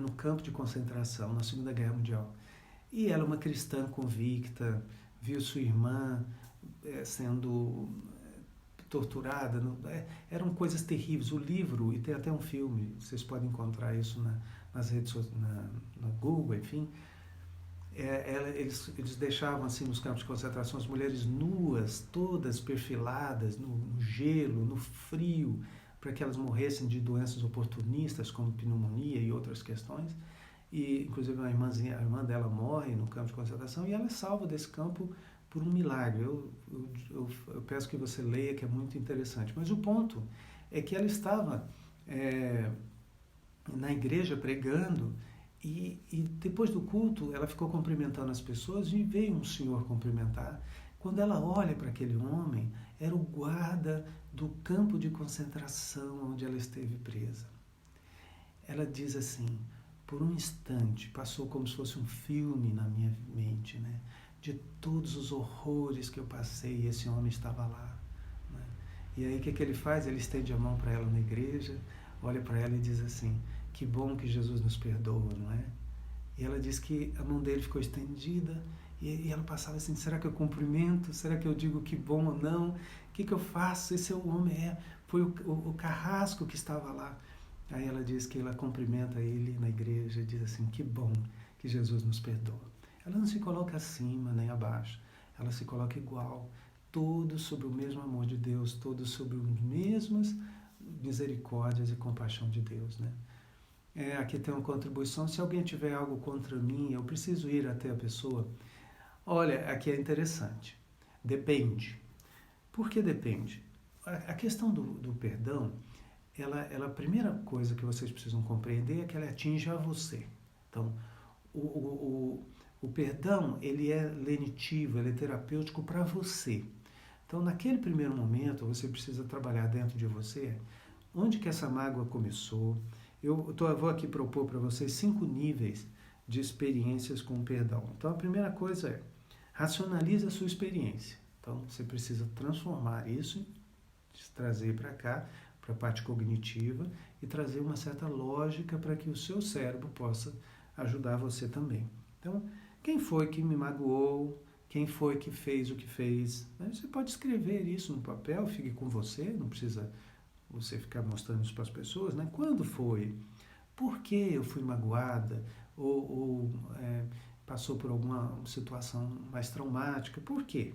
no campo de concentração na Segunda Guerra Mundial. E ela, uma cristã convicta, viu sua irmã sendo torturada. Eram coisas terríveis. O livro, e tem até um filme, vocês podem encontrar isso nas redes na Google, enfim. Eles deixavam assim nos campos de concentração as mulheres nuas, todas perfiladas no gelo, no frio, para que elas morressem de doenças oportunistas como pneumonia e outras questões. E inclusive a irmã dela morre no campo de concentração e ela é salva desse campo por um milagre. Eu peço que você leia, que é muito interessante. Mas o ponto é que ela estava na igreja pregando. E depois do culto, ela ficou cumprimentando as pessoas e veio um senhor cumprimentar. Quando ela olha para aquele homem, era o guarda do campo de concentração onde ela esteve presa. Ela diz assim, por um instante, passou como se fosse um filme na minha mente, né? De todos os horrores que eu passei e esse homem estava lá. Né? E aí o que ele faz? Ele estende a mão para ela na igreja, olha para ela e diz assim, que bom que Jesus nos perdoa, não é? E ela diz que a mão dele ficou estendida e ela passava assim, será que eu cumprimento? Será que eu digo que bom ou não? O que eu faço? Esse é o homem, foi o carrasco que estava lá. Aí ela diz que ela cumprimenta ele na igreja e diz assim, que bom que Jesus nos perdoa. Ela não se coloca acima nem abaixo, ela se coloca igual, todos sob o mesmo amor de Deus, todos sob as mesmas misericórdias e compaixão de Deus, né? Aqui tem uma contribuição, se alguém tiver algo contra mim, eu preciso ir até a pessoa. Olha, aqui é interessante, depende. Por que depende? A questão do perdão, a primeira coisa que vocês precisam compreender é que ela atinge a você. Então, o perdão, ele é lenitivo, ele é terapêutico para você. Então, naquele primeiro momento, você precisa trabalhar dentro de você, onde que essa mágoa começou. Eu vou aqui propor para vocês 5 níveis de experiências com o perdão. Então, a primeira coisa é, racionalize a sua experiência. Então, você precisa transformar isso, trazer para cá, para a parte cognitiva, e trazer uma certa lógica para que o seu cérebro possa ajudar você também. Então, quem foi que me magoou? Quem foi que fez o que fez? Você pode escrever isso no papel, fique com você, não precisa você ficar mostrando isso para as pessoas, né? Quando foi? Por que eu fui magoada? Ou passou por alguma situação mais traumática? Por quê?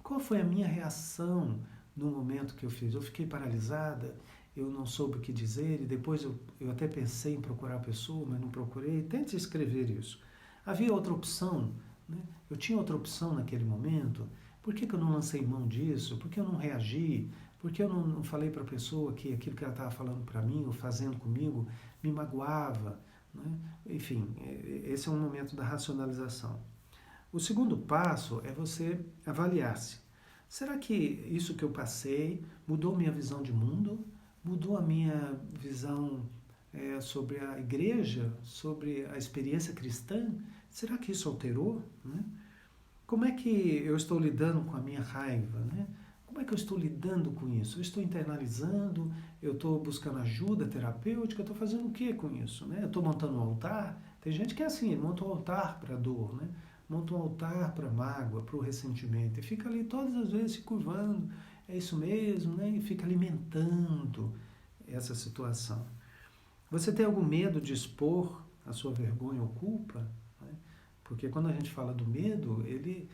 Qual foi a minha reação no momento que eu fiz? Eu fiquei paralisada, eu não soube o que dizer, e depois eu até pensei em procurar a pessoa, mas não procurei. Tente escrever isso. Havia outra opção, né? Eu tinha outra opção naquele momento. Por que eu não lancei mão disso? Por que eu não reagi? Por que eu não falei para a pessoa que aquilo que ela estava falando para mim ou fazendo comigo me magoava? Né? Enfim, esse é um momento da racionalização. O segundo passo é você avaliar-se. Será que isso que eu passei mudou minha visão de mundo? Mudou a minha visão sobre a igreja? Sobre a experiência cristã? Será que isso alterou? Né? Como é que eu estou lidando com a minha raiva? Né? Como é que eu estou lidando com isso? Eu estou internalizando? Eu estou buscando ajuda terapêutica? Eu estou fazendo o que com isso? Né? Eu estou montando um altar? Tem gente que é assim, monta um altar para a dor, né? Monta um altar para a mágoa, para o ressentimento, e fica ali todas as vezes se curvando, é isso mesmo, né? E fica alimentando essa situação. Você tem algum medo de expor a sua vergonha ou culpa? Né? Porque quando a gente fala do medo, ele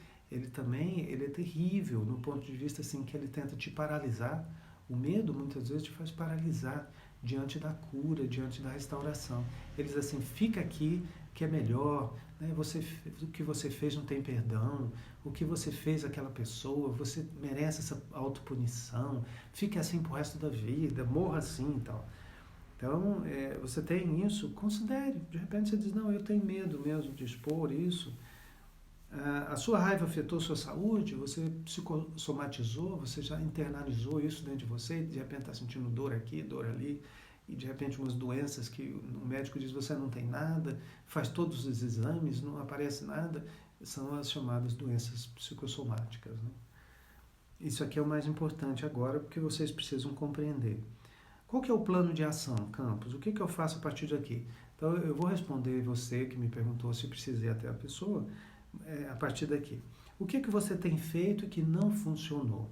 também é terrível, no ponto de vista assim, que ele tenta te paralisar. O medo muitas vezes te faz paralisar diante da cura, diante da restauração. Ele diz assim, fica aqui que é melhor, né? O que você fez não tem perdão, o que você fez àquela pessoa, você merece essa autopunição, fique assim pro resto da vida, morra assim e tal. Então, você tem isso, considere. De repente você diz, não, eu tenho medo mesmo de expor isso. A sua raiva afetou sua saúde, você psicossomatizou, você já internalizou isso dentro de você, de repente está sentindo dor aqui, dor ali, e de repente umas doenças que o médico diz você não tem nada, faz todos os exames, não aparece nada, são as chamadas doenças psicossomáticas. Né? Isso aqui é o mais importante agora, porque vocês precisam compreender. Qual que é o plano de ação, Campos? O que eu faço a partir daqui? Então, eu vou responder você que me perguntou se precisei até a pessoa, a partir daqui. O que você tem feito que não funcionou?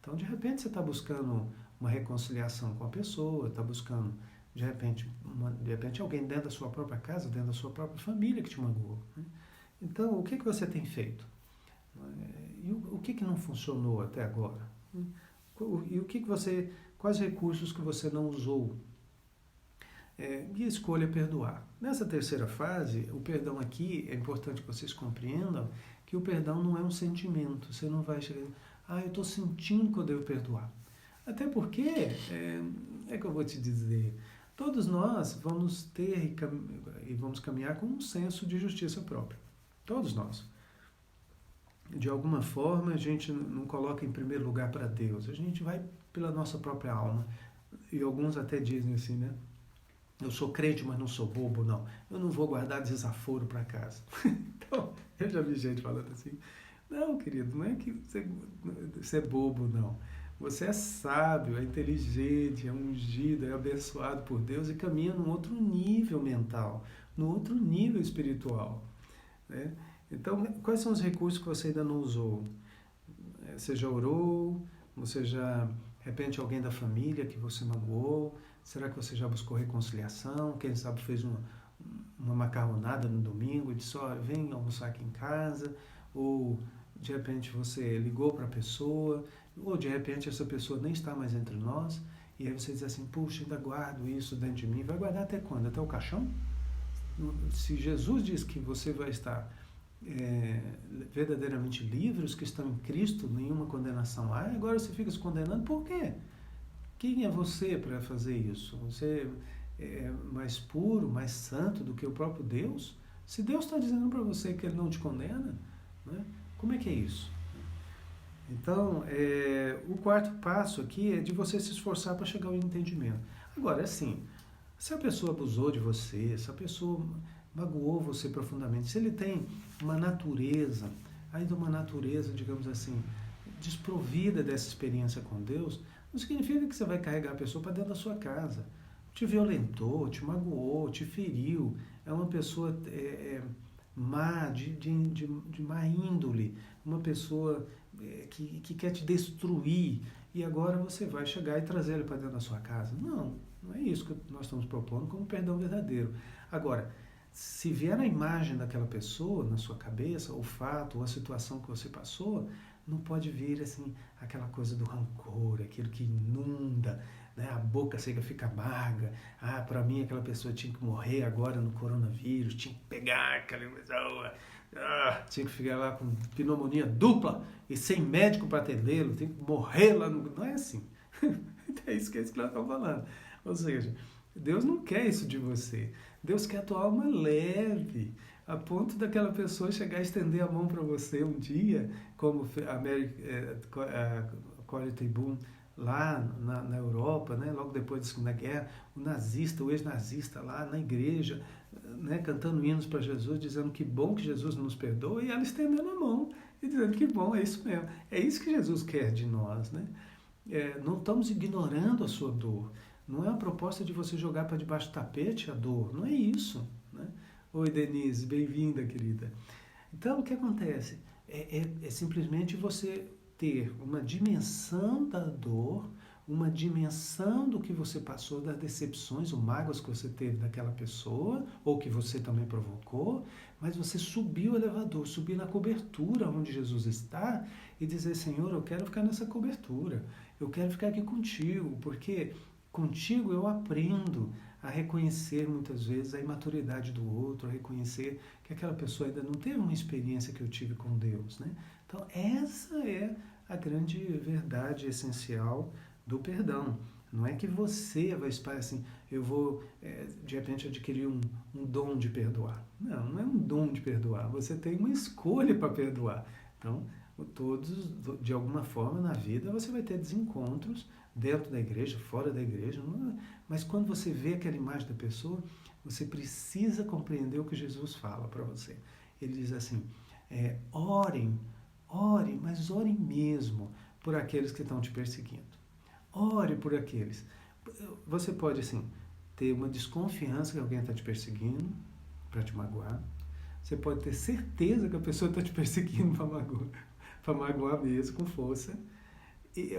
Então, de repente, você está buscando uma reconciliação com a pessoa, está buscando, de repente, alguém dentro da sua própria casa, dentro da sua própria família que te magoou. Né? Então, o que você tem feito? E o que não funcionou até agora? E o que você, quais recursos que você não usou? E a escolha é perdoar. Nessa terceira fase, o perdão aqui, é importante que vocês compreendam que o perdão não é um sentimento. Você não vai chegar, eu estou sentindo que eu devo perdoar. Até porque, que eu vou te dizer, todos nós vamos ter e vamos caminhar com um senso de justiça própria. Todos nós. De alguma forma, a gente não coloca em primeiro lugar para Deus. A gente vai pela nossa própria alma. E alguns até dizem assim, né? Eu sou crente, mas não sou bobo, não. Eu não vou guardar desaforo para casa. Então, eu já vi gente falando assim. Não, querido, não é que você é bobo, não. Você é sábio, é inteligente, é ungido, é abençoado por Deus e caminha num outro nível mental, num outro nível espiritual. Né? Então, quais são os recursos que você ainda não usou? Você já orou? Você já, de repente, alguém da família que você magoou? Será que você já buscou reconciliação? Quem sabe fez uma macarronada no domingo e disse, olha, vem almoçar aqui em casa? Ou, de repente, você ligou para a pessoa? Ou, de repente, essa pessoa nem está mais entre nós? E aí você diz assim, puxa, ainda guardo isso dentro de mim. Vai guardar até quando? Até o caixão? Se Jesus diz que você vai estar verdadeiramente livre, os que estão em Cristo, nenhuma condenação há, agora você fica se condenando, por quê? Quem é você para fazer isso? Você é mais puro, mais santo do que o próprio Deus? Se Deus está dizendo para você que Ele não te condena, né? Como é que é isso? Então, o quarto passo aqui é de você se esforçar para chegar ao entendimento. Agora, assim, se a pessoa abusou de você, se a pessoa magoou você profundamente, se ele tem uma natureza, ainda uma natureza, digamos assim, desprovida dessa experiência com Deus, não significa que você vai carregar a pessoa para dentro da sua casa. Te violentou, te magoou, te feriu, é uma pessoa má, de má índole, uma pessoa que quer te destruir, e agora você vai chegar e trazer ele para dentro da sua casa. Não é isso que nós estamos propondo como perdão verdadeiro. Agora, se vier a imagem daquela pessoa na sua cabeça, o fato ou a situação que você passou, não pode vir assim aquela coisa do rancor, aquilo que inunda, né? A boca chega, fica amarga. Para mim aquela pessoa tinha que morrer agora no coronavírus, tinha que pegar aquela pessoa, tinha que ficar lá com pneumonia dupla e sem médico para atendê-lo, tem que morrer lá no... Não é assim. É isso que nós estamos falando. Ou seja, Deus não quer isso de você. Deus quer a tua alma leve, a ponto daquela pessoa chegar a estender a mão para você um dia, como a Corrie ten Boom lá na Europa, né, logo depois da Segunda Guerra, o ex-nazista lá na igreja, né, cantando hinos para Jesus, dizendo que bom que Jesus nos perdoa, e ela estendendo a mão e dizendo que bom, é isso mesmo. É isso que Jesus quer de nós. Né? Não estamos ignorando a sua dor. Não é a proposta de você jogar para debaixo do tapete a dor. Não é isso. Né? Oi, Denise, bem-vinda, querida. Então, o que acontece? É simplesmente você ter uma dimensão da dor, uma dimensão do que você passou, das decepções ou mágoas que você teve daquela pessoa, ou que você também provocou, mas você subir o elevador, subir na cobertura onde Jesus está e dizer, Senhor, eu quero ficar nessa cobertura, eu quero ficar aqui contigo, porque contigo eu aprendo a reconhecer muitas vezes a imaturidade do outro, a reconhecer que aquela pessoa ainda não teve uma experiência que eu tive com Deus. Né? Então, essa é a grande verdade essencial do perdão. Não é que você vai esperar assim, eu vou de repente adquirir um dom de perdoar. Não é um dom de perdoar, você tem uma escolha para perdoar. Então, todos, de alguma forma na vida, você vai ter desencontros dentro da igreja, fora da igreja, mas quando você vê aquela imagem da pessoa, você precisa compreender o que Jesus fala para você. Ele diz assim, orem, mas orem mesmo, por aqueles que estão te perseguindo. Ore por aqueles. Você pode, assim, ter uma desconfiança que alguém está te perseguindo para te magoar. Você pode ter certeza que a pessoa está te perseguindo para magoar mesmo, com força.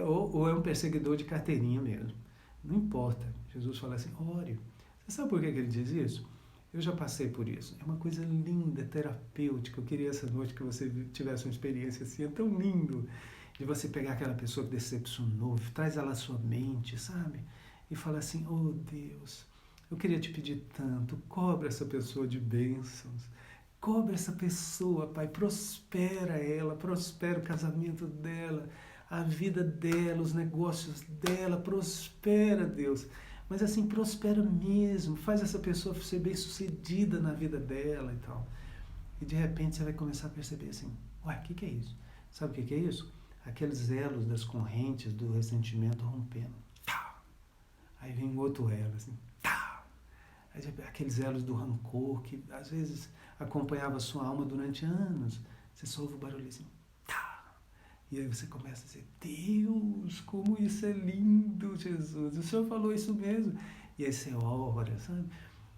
Ou é um perseguidor de carteirinha mesmo. Não importa. Jesus fala assim, ore. Você sabe por que ele diz isso? Eu já passei por isso. É uma coisa linda, terapêutica. Eu queria essa noite que você tivesse uma experiência assim. É tão lindo de você pegar aquela pessoa que decepcionou, traz ela à sua mente, sabe? E fala assim, oh Deus, eu queria te pedir tanto, cobre essa pessoa de bênçãos. Cobre essa pessoa, Pai, prospera ela, prospera o casamento dela, a vida dela, os negócios dela, prospera, Deus. Mas assim, prospera mesmo, faz essa pessoa ser bem-sucedida na vida dela e tal. E de repente você vai começar a perceber assim, ué, o que é isso? Sabe o que é isso? Aqueles elos das correntes do ressentimento rompendo. Aí vem outro elo, assim. Aqueles elos do rancor que às vezes acompanhava a sua alma durante anos. Você só ouve o barulho assim. E aí você começa a dizer, Deus, como isso é lindo, Jesus. O Senhor falou isso mesmo. E aí você ora, sabe?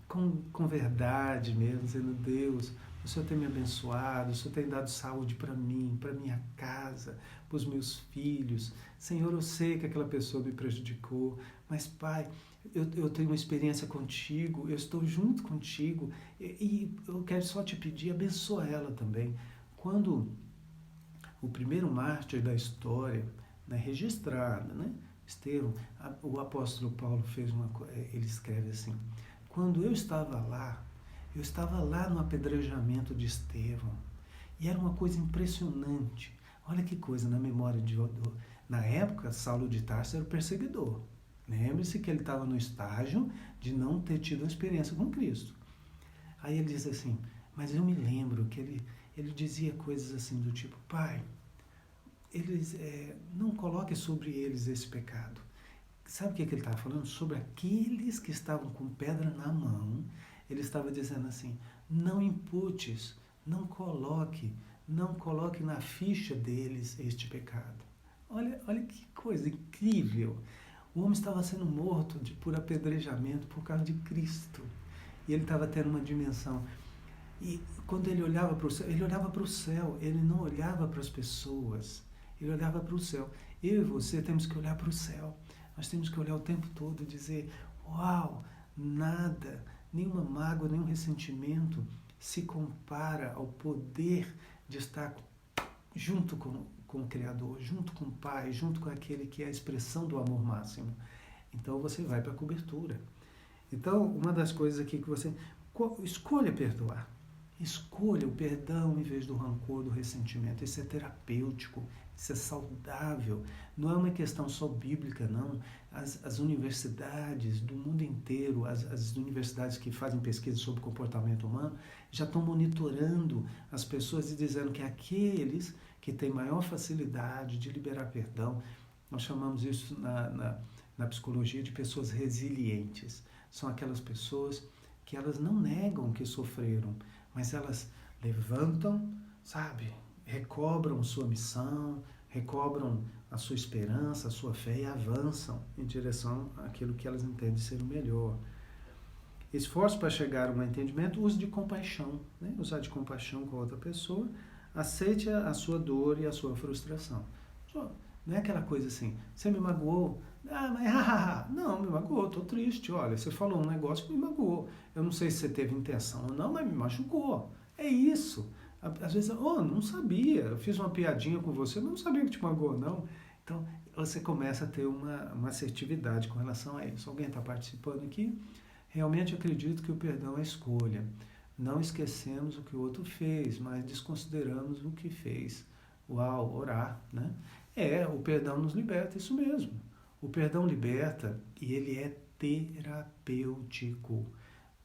Com verdade mesmo, dizendo, Deus, o Senhor tem me abençoado, o Senhor tem dado saúde para mim, para minha casa, para os meus filhos. Senhor, eu sei que aquela pessoa me prejudicou, mas Pai, eu tenho uma experiência contigo, eu estou junto contigo e eu quero só te pedir, abençoa ela também. Quando o primeiro mártir da história, né, registrado, né, Estevão, o apóstolo Paulo ele escreve assim, quando eu estava lá no apedrejamento de Estevão, e era uma coisa impressionante. Olha que coisa na memória na época, Saulo de Tarso era o perseguidor. Lembre-se que ele estava no estágio de não ter tido uma experiência com Cristo. Aí ele diz assim, mas eu me lembro que ele dizia coisas assim do tipo, Pai, não coloque sobre eles esse pecado. Sabe o que ele estava falando? Sobre aqueles que estavam com pedra na mão, ele estava dizendo assim, não imputes, não coloque na ficha deles este pecado. Olha que coisa incrível. O homem estava sendo morto por apedrejamento por causa de Cristo. E ele estava tendo uma dimensão. E quando ele olhava para o céu, ele não olhava para as pessoas, ele olhava para o céu. Eu e você temos que olhar para o céu. Nós temos que olhar o tempo todo e dizer, uau, nada, nenhuma mágoa, nenhum ressentimento se compara ao poder de estar junto com o Criador, junto com o Pai, junto com aquele que é a expressão do amor máximo. Então você vai para a cobertura. Então, uma das coisas aqui que você... Escolha perdoar. Escolha o perdão em vez do rancor, do ressentimento. Isso é terapêutico, isso é saudável. Não é uma questão só bíblica, não. As universidades do mundo inteiro, as universidades que fazem pesquisa sobre comportamento humano, já estão monitorando as pessoas e dizendo que aqueles que têm maior facilidade de liberar perdão, nós chamamos isso na psicologia de pessoas resilientes. São aquelas pessoas que elas não negam que sofreram, mas elas levantam, sabe, recobram sua missão, recobram a sua esperança, a sua fé e avançam em direção àquilo que elas entendem ser o melhor. Esforço para chegar a um entendimento, use de compaixão, né? Usar de compaixão com a outra pessoa, aceite a sua dor e a sua frustração. Não é aquela coisa assim, você me magoou, mas não, me magoou, estou triste, olha, você falou um negócio que me magoou. Eu não sei se você teve intenção ou não, mas me machucou. É isso. Às vezes, não sabia, eu fiz uma piadinha com você, mas não sabia que te magoou, não. Então, você começa a ter uma assertividade com relação a isso. Alguém está participando aqui? Realmente acredito que o perdão é escolha. Não esquecemos o que o outro fez, mas desconsideramos o que fez. Uau, orar, né? O perdão nos liberta, isso mesmo. O perdão liberta e ele é terapêutico.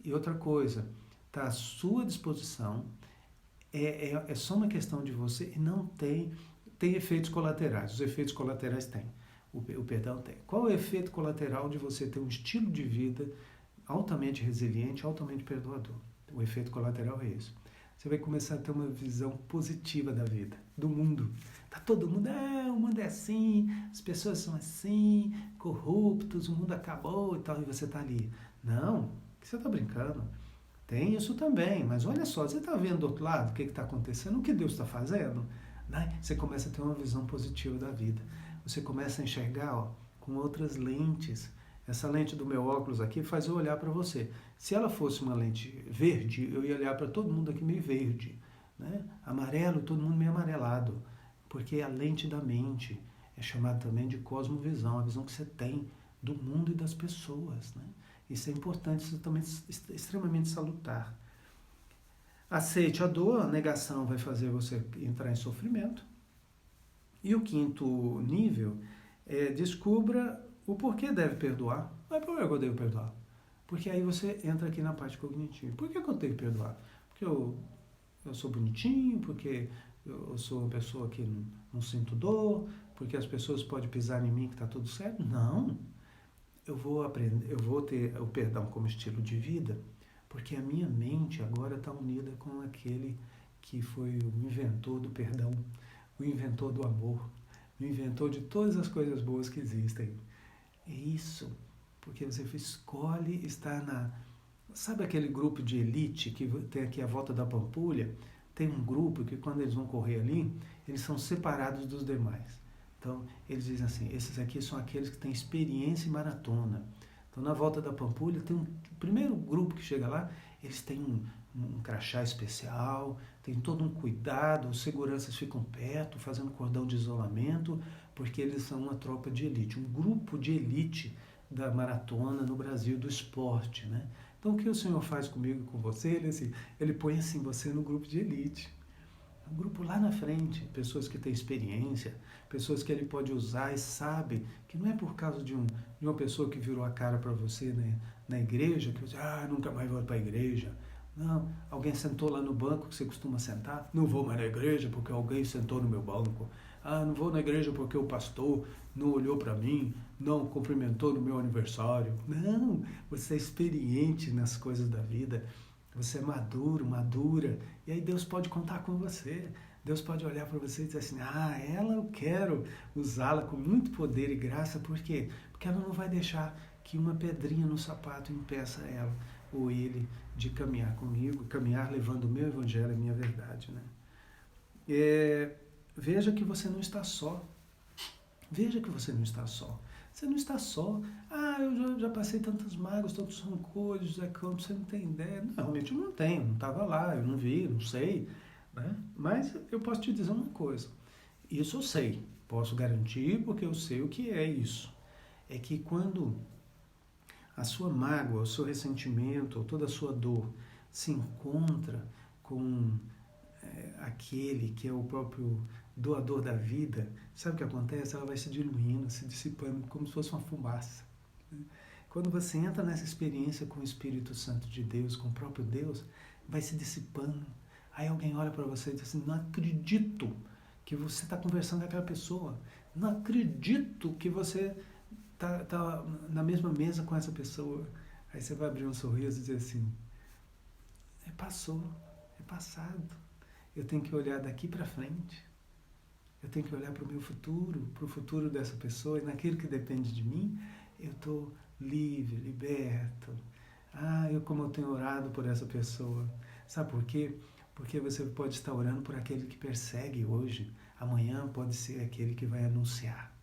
E outra coisa, está à sua disposição, é só uma questão de você e não tem efeitos colaterais. Os efeitos colaterais tem, o perdão tem. Qual é o efeito colateral de você ter um estilo de vida altamente resiliente, altamente perdoador? O efeito colateral é esse. você vai começar a ter uma visão positiva da vida, do mundo. Tá todo mundo, o mundo é assim, as pessoas são assim, corruptos, o mundo acabou e tal, e você tá ali. Não, você tá brincando. Tem isso também, mas olha só, você está vendo do outro lado o que está acontecendo, o que Deus está fazendo? Né? Você começa a ter uma visão positiva da vida. Você começa a enxergar com outras lentes. Essa lente do meu óculos aqui faz eu olhar para você. Se ela fosse uma lente verde, eu ia olhar para todo mundo aqui meio verde. Né? Amarelo, todo mundo meio amarelado. Porque a lente da mente é chamada também de cosmovisão, a visão que você tem do mundo e das pessoas. Né? Isso é importante, isso também é extremamente salutar. Aceite a dor, a negação vai fazer você entrar em sofrimento. E o quinto nível é descubra o porquê deve perdoar. Mas por que eu devo perdoar? Porque aí você entra aqui na parte cognitiva. Por que eu tenho que perdoar? Porque eu sou bonitinho, porque eu sou uma pessoa que não sinto dor, porque as pessoas podem pisar em mim que está tudo certo? Não. Eu vou aprender, eu vou ter o perdão como estilo de vida, porque a minha mente agora está unida com aquele que foi o inventor do perdão, o inventor do amor, o inventor de todas as coisas boas que existem. É isso, porque você escolhe estar na... Sabe aquele grupo de elite que tem aqui à volta da Pampulha? Tem um grupo que quando eles vão correr ali, eles são separados dos demais. Então, eles dizem assim, esses aqui são aqueles que têm experiência em maratona. Então, na volta da Pampulha, tem o primeiro grupo que chega lá, eles têm um crachá especial, tem todo um cuidado, os seguranças ficam perto, fazendo cordão de isolamento, porque eles são uma tropa de elite, um grupo de elite da maratona no Brasil, do esporte, né? Então, o que o Senhor faz comigo e com você? Ele põe assim você no grupo de elite. Um grupo lá na frente, pessoas que têm experiência, pessoas que ele pode usar e sabe que não é por causa de uma pessoa que virou a cara para você, né, na igreja, que você, nunca mais vou para a igreja. Não, alguém sentou lá no banco que você costuma sentar, não vou mais na igreja porque alguém sentou no meu banco. Não vou na igreja porque o pastor não olhou para mim, não cumprimentou no meu aniversário. Não, você é experiente nas coisas da vida. Você é maduro, madura, e aí Deus pode contar com você. Deus pode olhar para você e dizer assim, ela eu quero usá-la com muito poder e graça, por quê? Porque ela não vai deixar que uma pedrinha no sapato impeça ela ou ele de caminhar comigo, caminhar levando o meu evangelho, a minha verdade. Né? Veja que você não está só. Veja que você não está só. Você não está só. Eu já passei tantas mágoas, tantos rancores, José Campos, você não tem ideia. Não, realmente eu não tenho, não estava lá, eu não vi, não sei. Né? Mas eu posso te dizer uma coisa. Isso eu sei, posso garantir porque eu sei o que é isso. É que quando a sua mágoa, o seu ressentimento, ou toda a sua dor se encontra com aquele que é o próprio doador da vida, sabe o que acontece? Ela vai se diluindo, se dissipando, como se fosse uma fumaça. Quando você entra nessa experiência com o Espírito Santo de Deus, com o próprio Deus, vai se dissipando. Aí alguém olha para você e diz assim, não acredito que você está conversando com aquela pessoa. Não acredito que você está na mesma mesa com essa pessoa. Aí você vai abrir um sorriso e dizer assim, passou, é passado. Eu tenho que olhar daqui para frente. Eu tenho que olhar para o meu futuro, para o futuro dessa pessoa, e naquilo que depende de mim, eu estou livre, liberto. Como eu tenho orado por essa pessoa. Sabe por quê? Porque você pode estar orando por aquele que persegue hoje. Amanhã pode ser aquele que vai anunciar.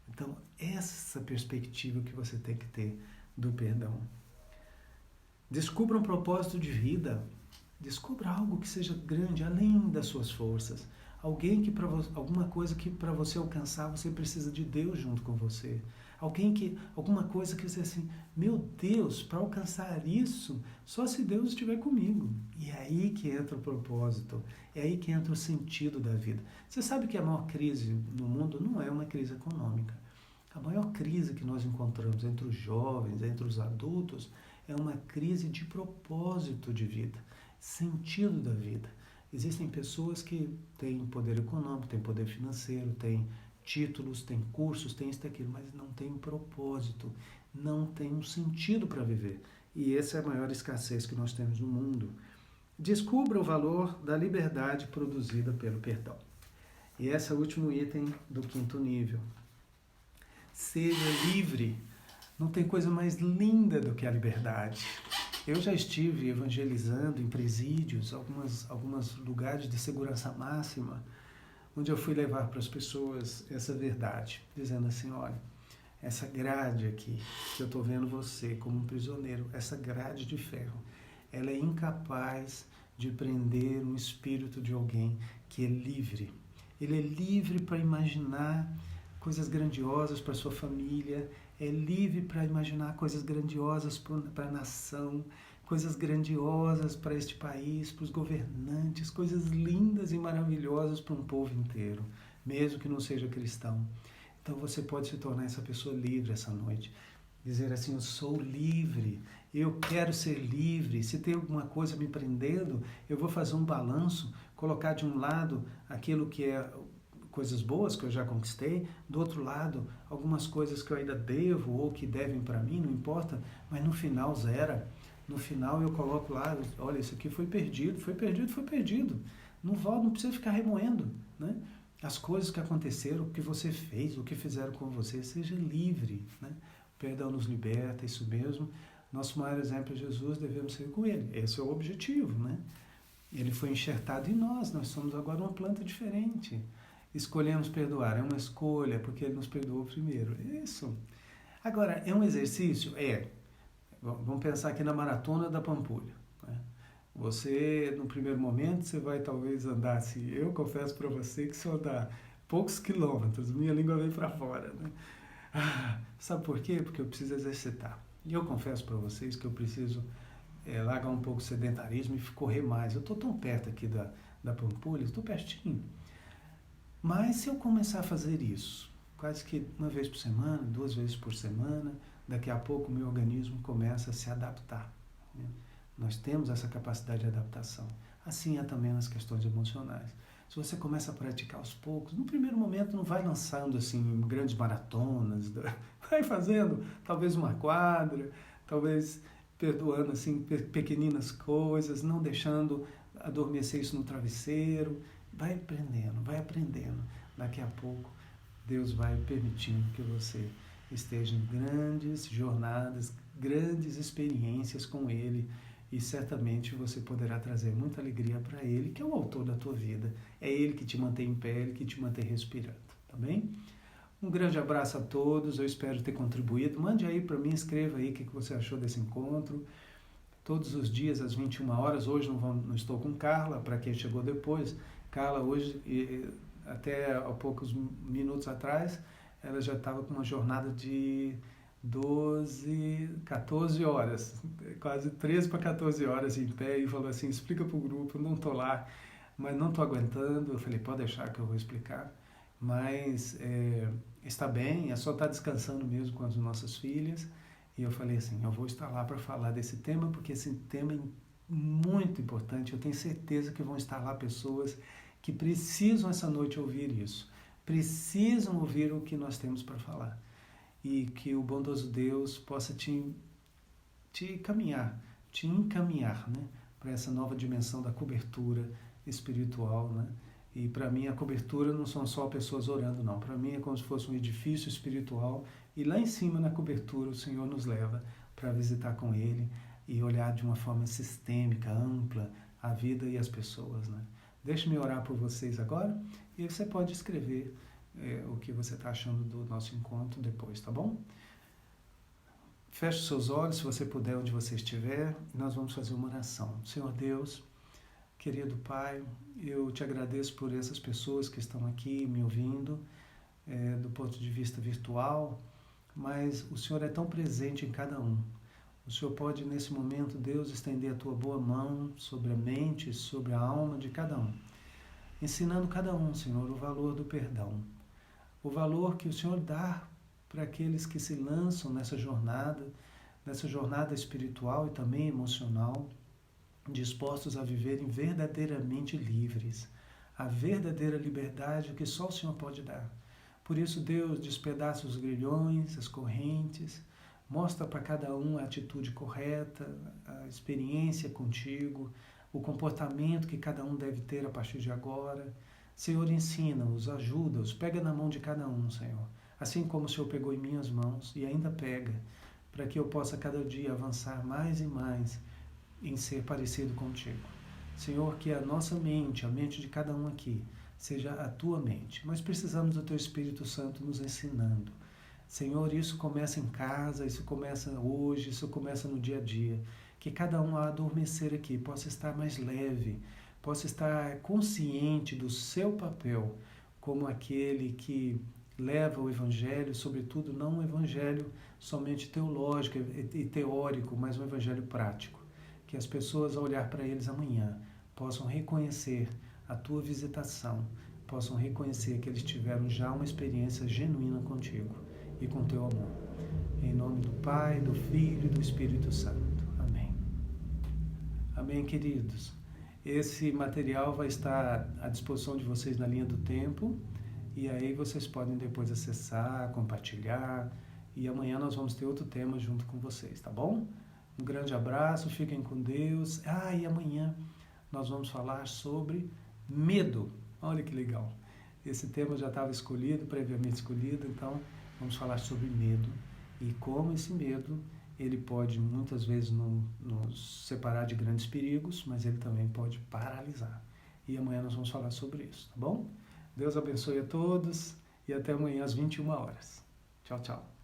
Então, essa perspectiva que você tem que ter do perdão. Descubra um propósito de vida. Descubra algo que seja grande, além das suas forças. Alguma coisa que para você alcançar, você precisa de Deus junto com você. Alguma coisa que você assim, meu Deus, para alcançar isso, só se Deus estiver comigo. E é aí que entra o propósito, é aí que entra o sentido da vida. Você sabe que a maior crise no mundo não é uma crise econômica. A maior crise que nós encontramos entre os jovens, entre os adultos, é uma crise de propósito de vida, sentido da vida. Existem pessoas que têm poder econômico, têm poder financeiro, têm títulos, têm cursos, têm isso e aquilo, mas não têm um propósito, não têm um sentido para viver. E essa é a maior escassez que nós temos no mundo. Descubra o valor da liberdade produzida pelo perdão. E esse é o último item do 5º nível. Seja livre. Não tem coisa mais linda do que a liberdade. Eu já estive evangelizando em presídios, alguns lugares de segurança máxima, onde eu fui levar para as pessoas essa verdade, dizendo assim, olha, essa grade aqui, que eu estou vendo você como um prisioneiro, essa grade de ferro, ela é incapaz de prender um espírito de alguém que é livre. Ele é livre para imaginar coisas grandiosas para sua família, é livre para imaginar coisas grandiosas para a nação, coisas grandiosas para este país, para os governantes, coisas lindas e maravilhosas para um povo inteiro, mesmo que não seja cristão. Então você pode se tornar essa pessoa livre essa noite. Dizer assim, eu sou livre, eu quero ser livre. Se tem alguma coisa me prendendo, eu vou fazer um balanço, colocar de um lado aquilo que é coisas boas que eu já conquistei, do outro lado, algumas coisas que eu ainda devo ou que devem para mim, não importa, mas no final zera. No final eu coloco lá, olha, isso aqui foi perdido, foi perdido, foi perdido. Não volta, não precisa ficar remoendo, né? As coisas que aconteceram, o que você fez, o que fizeram com você, seja livre, né? O perdão nos liberta, isso mesmo. Nosso maior exemplo é Jesus, devemos ser com ele. Esse é o objetivo, né? Ele foi enxertado em nós somos agora uma planta diferente. Escolhemos perdoar, é uma escolha, porque ele nos perdoou primeiro. Isso. Agora, é um exercício? É. Vamos pensar aqui na maratona da Pampulha. Né? Você, no primeiro momento, você vai talvez andar assim. Eu confesso para você que se eu andar poucos quilômetros, minha língua vem para fora. Né? Sabe por quê? Porque eu preciso exercitar. E eu confesso para vocês que eu preciso largar um pouco o sedentarismo e correr mais. Eu estou tão perto aqui da Pampulha, estou pertinho. Mas se eu começar a fazer isso, quase que uma vez por semana, 2 vezes por semana, daqui a pouco o meu organismo começa a se adaptar. Né? Nós temos essa capacidade de adaptação. Assim é também nas questões emocionais. Se você começa a praticar aos poucos, no primeiro momento não vai lançando assim grandes maratonas, vai fazendo talvez uma quadra, talvez perdoando assim pequeninas coisas, não deixando adormecer isso no travesseiro. Vai aprendendo. Daqui a pouco, Deus vai permitindo que você esteja em grandes jornadas, grandes experiências com Ele, e certamente você poderá trazer muita alegria para Ele, que é o autor da tua vida. É Ele que te mantém em pé, Ele que te mantém respirando, tá bem? Um grande abraço a todos, eu espero ter contribuído. Mande aí para mim, escreva aí o que você achou desse encontro. Todos os dias, às 21 horas, hoje não estou com Carla, para quem chegou depois. Carla, hoje, até há poucos minutos atrás, ela já estava com uma jornada de 14 horas, quase 13 para 14 horas em pé, e falou assim, explica para o grupo, não estou lá, mas não estou aguentando. Eu falei, pode deixar que eu vou explicar, mas está bem, é só estar descansando mesmo com as nossas filhas. E eu falei assim, eu vou estar lá para falar desse tema, porque esse tema é muito importante. Eu tenho certeza que vão estar lá pessoas que precisam essa noite ouvir isso. Precisam ouvir o que nós temos para falar. E que o bondoso Deus possa te encaminhar, né, para essa nova dimensão da cobertura espiritual, né? E para mim a cobertura não são só pessoas orando, não. Para mim é como se fosse um edifício espiritual, e lá em cima na cobertura o Senhor nos leva para visitar com Ele e olhar de uma forma sistêmica, ampla, a vida e as pessoas, né? Deixe-me orar por vocês agora, e você pode escrever o que você está achando do nosso encontro depois, tá bom? Feche seus olhos, se você puder, onde você estiver, e nós vamos fazer uma oração. Senhor Deus, querido Pai, eu te agradeço por essas pessoas que estão aqui me ouvindo, do ponto de vista virtual, mas o Senhor é tão presente em cada um. O Senhor pode, nesse momento, Deus, estender a tua boa mão sobre a mente, sobre a alma de cada um, ensinando cada um, Senhor, o valor do perdão, o valor que o Senhor dá para aqueles que se lançam nessa jornada espiritual e também emocional, dispostos a viverem verdadeiramente livres, a verdadeira liberdade que só o Senhor pode dar. Por isso, Deus, despedaça os grilhões, as correntes, mostra para cada um a atitude correta, a experiência contigo, o comportamento que cada um deve ter a partir de agora. Senhor, ensina-os, ajuda-os, pega na mão de cada um, Senhor. Assim como o Senhor pegou em minhas mãos e ainda pega, para que eu possa cada dia avançar mais e mais em ser parecido contigo. Senhor, que a nossa mente, a mente de cada um aqui, seja a tua mente. Mas precisamos do teu Espírito Santo nos ensinando. Senhor, isso começa em casa, isso começa hoje, isso começa no dia a dia. Que cada um, ao adormecer aqui, possa estar mais leve, possa estar consciente do seu papel como aquele que leva o Evangelho, sobretudo não um Evangelho somente teológico e teórico, mas um Evangelho prático. Que as pessoas, ao olhar para eles amanhã, possam reconhecer a tua visitação, possam reconhecer que eles tiveram já uma experiência genuína contigo e com teu amor. Em nome do Pai, do Filho e do Espírito Santo. Amém. Amém, queridos. Esse material vai estar à disposição de vocês na linha do tempo e aí vocês podem depois acessar, compartilhar e amanhã nós vamos ter outro tema junto com vocês, tá bom? Um grande abraço, fiquem com Deus. E amanhã nós vamos falar sobre medo. Olha que legal. Esse tema já estava escolhido, previamente escolhido, então vamos falar sobre medo e como esse medo ele pode muitas vezes nos separar de grandes perigos, mas ele também pode paralisar. E amanhã nós vamos falar sobre isso, tá bom? Deus abençoe a todos e até amanhã às 21 horas. Tchau, tchau.